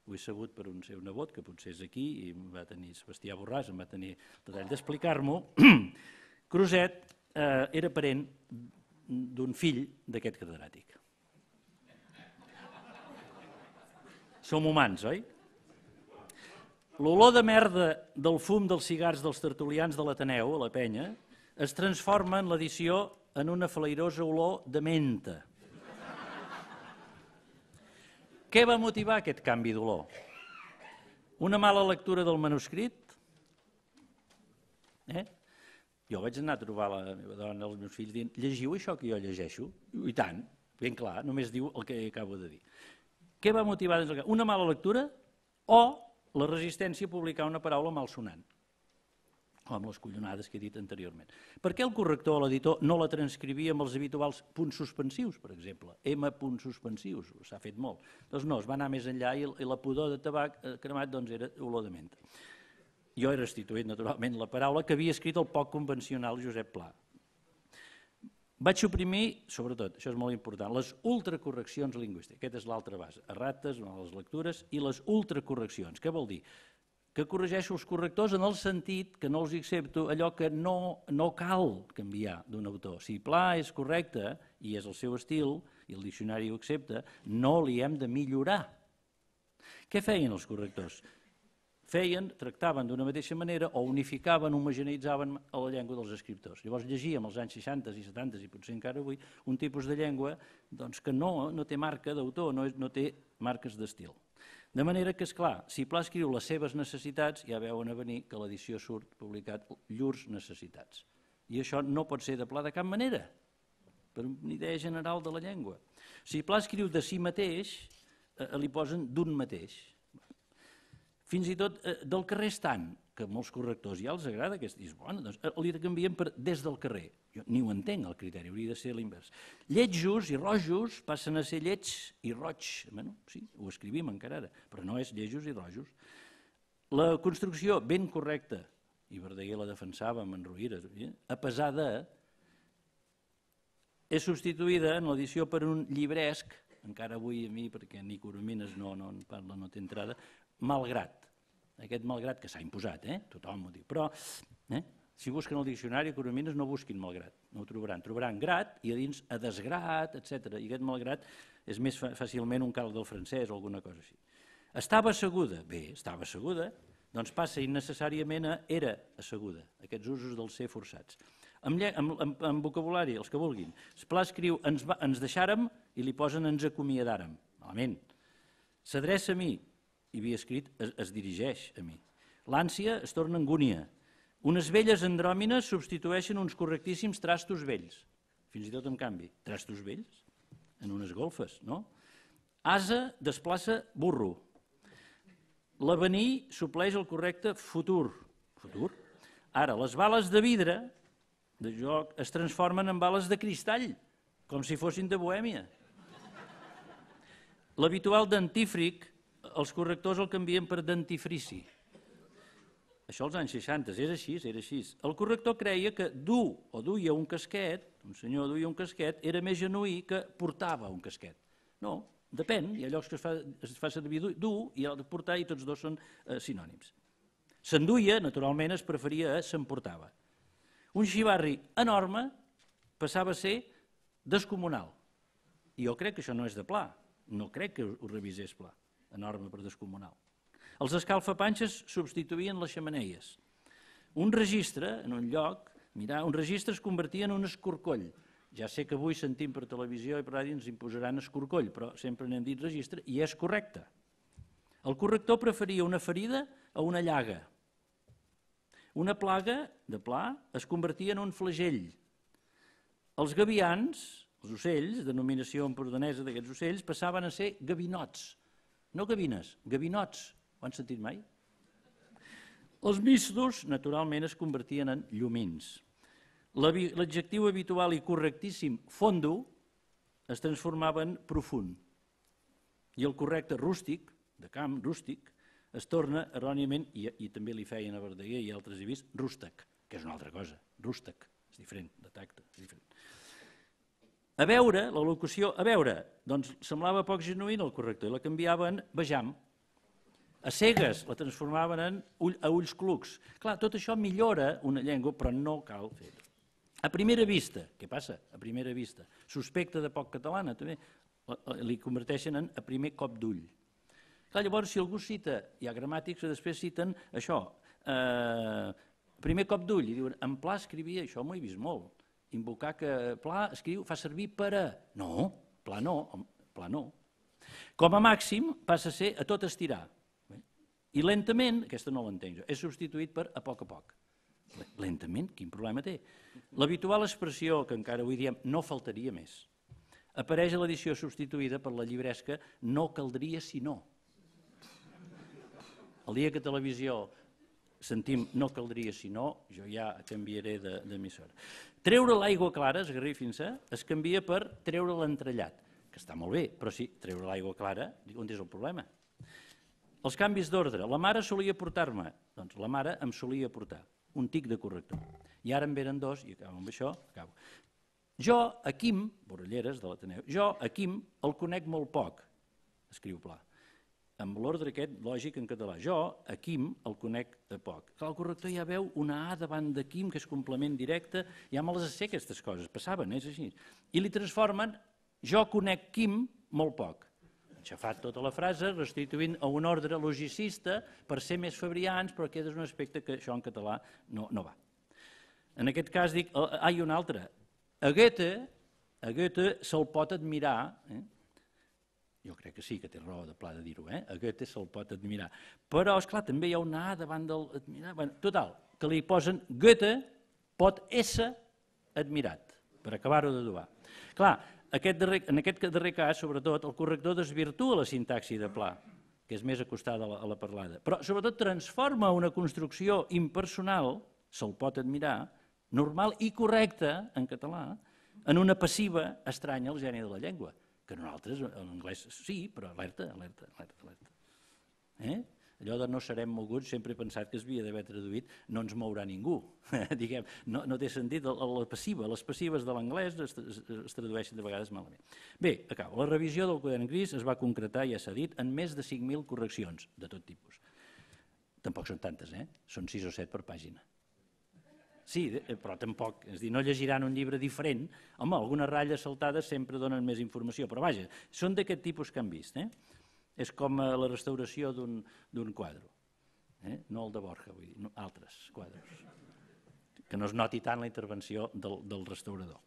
ho he sabut per un seu nebot, que potser és aquí, i va tenir Sebastià Borràs, em va tenir el detall d'explicar-m'ho. Creuset era parent d'un fill d'aquest catedràtic. Som humans, oi? L'olor de merda del fum dels cigars dels tertulians de l'Ateneu, a la penya, es transforma en l'edició en una falairosa olor de menta. Què va motivar aquest canvi d'olor? Una mala lectura del manuscrit? Jo vaig anar a trobar la meva dona, els meus fills, dient, llegiu això que jo llegeixo? I tant, ben clar, només diu el que acabo de dir. Què va motivar? Una mala lectura o la resistència a publicar una paraula malsonant, com les collonades que he dit anteriorment. Per què el corrector o l'editor no la transcrivia amb els habituals punts suspensius, per exemple? M punts suspensius, s'ha fet molt. Doncs no, es va anar més enllà i la pudor de tabac cremat era olor de menta. Jo he restituït, naturalment, la paraula que havia escrit el poc convencional Josep Pla. Vaig suprimir, sobretot, això és molt important, les ultracorreccions lingüístiques. Aquesta és l'altra base. Errates, males lectures i les ultracorreccions. Què vol dir? Que corregeixo els correctors en el sentit que no els accepto allò que no cal canviar d'un autor. Si Pla és correcte i és el seu estil i el diccionari ho accepta, no li hem de millorar. Què feien els correctors? Tractaven d'una mateixa manera o unificaven, homogeneïtzaven a la llengua dels escriptors. Llavors llegíem als anys 60 i 70 i potser encara avui un tipus de llengua que no té marca d'autor, no té marques d'estil. De manera que, esclar, si Pla escriu les seves necessitats, ja veuen a venir que l'edició surt publicat llurs necessitats. I això no pot ser de Pla de cap manera, per una idea general de la llengua. Si Pla escriu de si mateix, li posen d'un mateix. Fins i tot del carrer estant, que molts correctors ja els agrada, que dius, bueno, doncs li canvien per des del carrer. Jo ni ho entenc, el criteri, hauria de ser l'invers. Lletjos i rojos passen a ser lleig i roig. Bé, sí, ho escrivim encara ara, però no és lletjos i rojos. La construcció ben correcta, i Verdaguer la defensava amb en Rovira, a pesar de, és substituïda en l'edició per un llibresc, encara avui a mi, perquè ni Coromines no en parla, no té entrada, malgrat. Aquest malgrat que s'ha imposat, tothom ho diu. Però si busquen el diccionari, Coromines no busquin malgrat, no ho trobaran. Trobaran grat i a dins a desgrat, etc. I aquest malgrat és més fàcilment un calc del francès o alguna cosa així. Estava asseguda? Bé, estava asseguda, doncs passa innecessàriament a era asseguda, aquests usos del ser forçats. En vocabulari, els que vulguin. Esplà escriu ens deixàrem i li posen ens acomiadàrem. Malament. S'adreça a mi, i havia escrit es dirigeix a mi. L'ànsia es torna angúnia. Unes velles andròmines substitueixen uns correctíssims trastos vells. Fins i tot en canvi. Trastos vells? En unes golfes, no? Asa desplaça burro. L'avenir supleix el correcte futur. Futur? Ara, les bales de vidre de joc es transformen en bales de cristall, com si fossin de Bohèmia. L'habitual dentífric, els correctors el canvien per dentifrici. Això als anys 60, era així, era així. El corrector creia que dur o duia un casquet, un senyor duia un casquet, era més genuí que portava un casquet. No, depèn, hi ha llocs que es fa servir dur i el de portar i tots dos són sinònims. S'enduia, naturalment, es preferia a s'emportava. Un xivarri enorme passava a ser descomunal. I jo crec que això no és de Pla, no crec que ho revisés Pla, enorme per descomunal. Els escalfapanxes substituïen les xemeneies. Un registre, en un lloc, un registre es convertia en un escorcoll. Ja sé que avui sentim per televisió i per ràdio ens imposaran escorcoll, però sempre n'hem dit registre, i és correcte. El corrector preferia una ferida a una llaga. Una plaga de Pla es convertia en un flagell. Els gavians, els ocells, denominació empordanesa d'aquests ocells, passaven a ser gavinots. No gavines, gavinots. Ho han sentit mai? Els mistos, naturalment, es convertien en llumins. L'adjectiu habitual i correctíssim fondo es transformava en profund. I el correcte rústic, de camp, rústic, es torna erròniament, i també li feien a Verdaguer i altres he vist, rústec, que és una altra cosa. Rústec, és diferent, de tacte, és diferent. A veure, la locució a veure, doncs semblava poc genuïna el corrector i la canviava en vejam. A cegues la transformaven en a ulls clucs. Clar, tot això millora una llengua, però no cal fer-ho. A primera vista, què passa? A primera vista, sospecta de poc catalana, també li converteixen en a primer cop d'ull. Clar, llavors, si algú cita, hi ha gramàtics que després citen això, primer cop d'ull, i diuen, en Pla escrivia, això m'ho he vist molt, invocar que Pla escriu, fa servir per a... No, Pla no, Pla no. Com a màxim passa a ser a tot estirar. I lentament, aquesta no l'entenc jo, és substituït per a poc. Lentament, quin problema té? L'habitual expressió, que encara avui diem, no faltaria més, apareix a l'edició substituïda per la llibresca no caldria si no. El dia que a televisió sentim no caldria si no, jo ja canviaré d'emissora. Treure l'aigua clara, esgarrifin-se, es canvia per treure l'entrellat, que està molt bé, però sí, treure l'aigua clara, on és el problema? Els canvis d'ordre. La mare solia portar-me, doncs la mare em solia portar, un tic de corrector. I ara en venen dos, i acabo amb això, acabo. Jo, a Quim, Borrelleres de l'Ateneu, jo, a Quim, el conec molt poc, escriu Pla, amb l'ordre aquest lògic en català. Jo, a Quim, el conec poc. Clar, el corrector ja veu una A davant de Quim, que és complement directe, ja me les sé aquestes coses, passaven, és així. I li transformen, jo conec Quim molt poc. Enxafat tota la frase, restituint a un ordre logicista per ser més fabrians, però aquest és un aspecte que això en català no va. En aquest cas dic, hi ha un altre. A Goethe se'l pot admirar, jo crec que sí que té raó de Pla de dir-ho, a Goethe se'l pot admirar, però, esclar, també hi ha una A davant del admirar. Total, que li posen Goethe pot ésser admirat, per acabar-ho d'adobar. Clar, en aquest darrer cas, sobretot, el corrector desvirtua la sintaxi de Pla, que és més acostada a la parlada, però sobretot transforma una construcció impersonal, se'l pot admirar, normal i correcta en català, en una passiva estranya al geni de la llengua, que nosaltres, en anglès, sí, però alerta. allò de no serem moguts, sempre he pensat que es havia d'haver traduït no ens mourà ningú. Diguem, no té sentit, les passives de l'anglès es tradueixen de vegades malament. Bé, acabo. La revisió del quadern gris es va concretar, ja s'ha dit, en més de 5.000 correccions de tot tipus. Tampoc són tantes, són 6 o 7 per pàgina. Sí, però tampoc, és a dir, no llegiran un llibre diferent. Home, algunes ratlles saltades sempre donen més informació, però vaja, són d'aquest tipus que han vist. És com la restauració d'un quadre, no el de Borja, vull dir, altres quadres, que no es noti tant la intervenció del restaurador.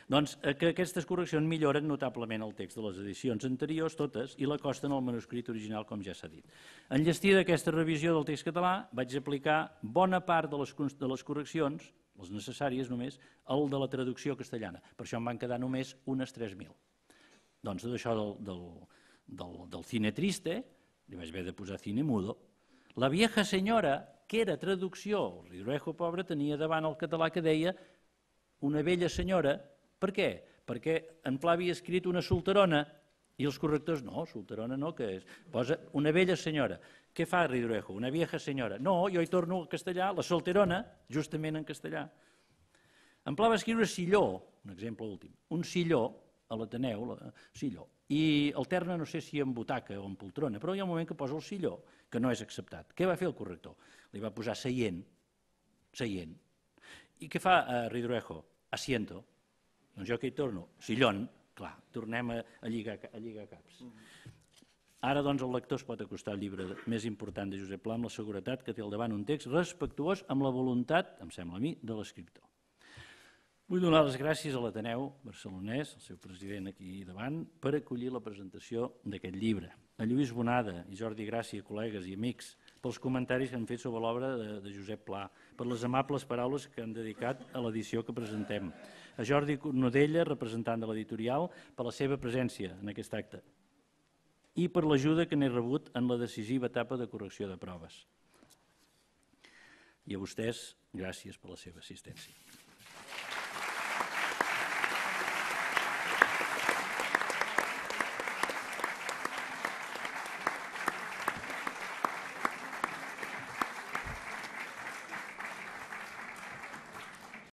Doncs que aquestes correccions milloren notablement el text de les edicions anteriors, totes, i l'acosten al manuscrit original, com ja s'ha dit. Enllestida aquesta revisió del text català, vaig aplicar bona part de les correccions, les necessàries només, al de la traducció castellana. Per això en van quedar només unes 3.000. Doncs tot això del cine triste, li vaig haver de posar cine mudo. La vieja senyora, que era traducció, el Ridruejo, pobre, tenia davant el català que deia una vella senyora. Per què? Perquè en Pla havia escrit una solterona i els correctors, no, solterona no, que és? Posa una vella senyora. Què fa Ridruejo? Una vieja senyora. No, jo hi torno al castellà, la solterona, justament en castellà. En Pla va escriure silló, un exemple últim, un silló a l'Ateneu, silló, i alterna no sé si en butaca o en poltrona, però hi ha un moment que posa el silló, que no és acceptat. Què va fer el corrector? Li va posar seient. I què fa Ridruejo? Asiento. Doncs jo que hi torno, sillón, clar, tornem a lligar caps. Ara, doncs, el lector es pot acostar al llibre més important de Josep Pla amb la seguretat que té al davant un text respectuós amb la voluntat, em sembla a mi, de l'escriptor. Vull donar les gràcies a l'Ateneu barcelonès, el seu president aquí davant, per acollir la presentació d'aquest llibre. A Lluís Bonada i Jordi Gràcia, col·legues i amics, pels comentaris que han fet sobre l'obra de Josep Pla, per les amables paraules que han dedicat a l'edició que presentem. A Jordi Nodella, representant de l'editorial, per la seva presència en aquest acte i per l'ajuda que n'he rebut en la decisiva etapa de correcció de proves. I a vostès, gràcies per la seva assistència.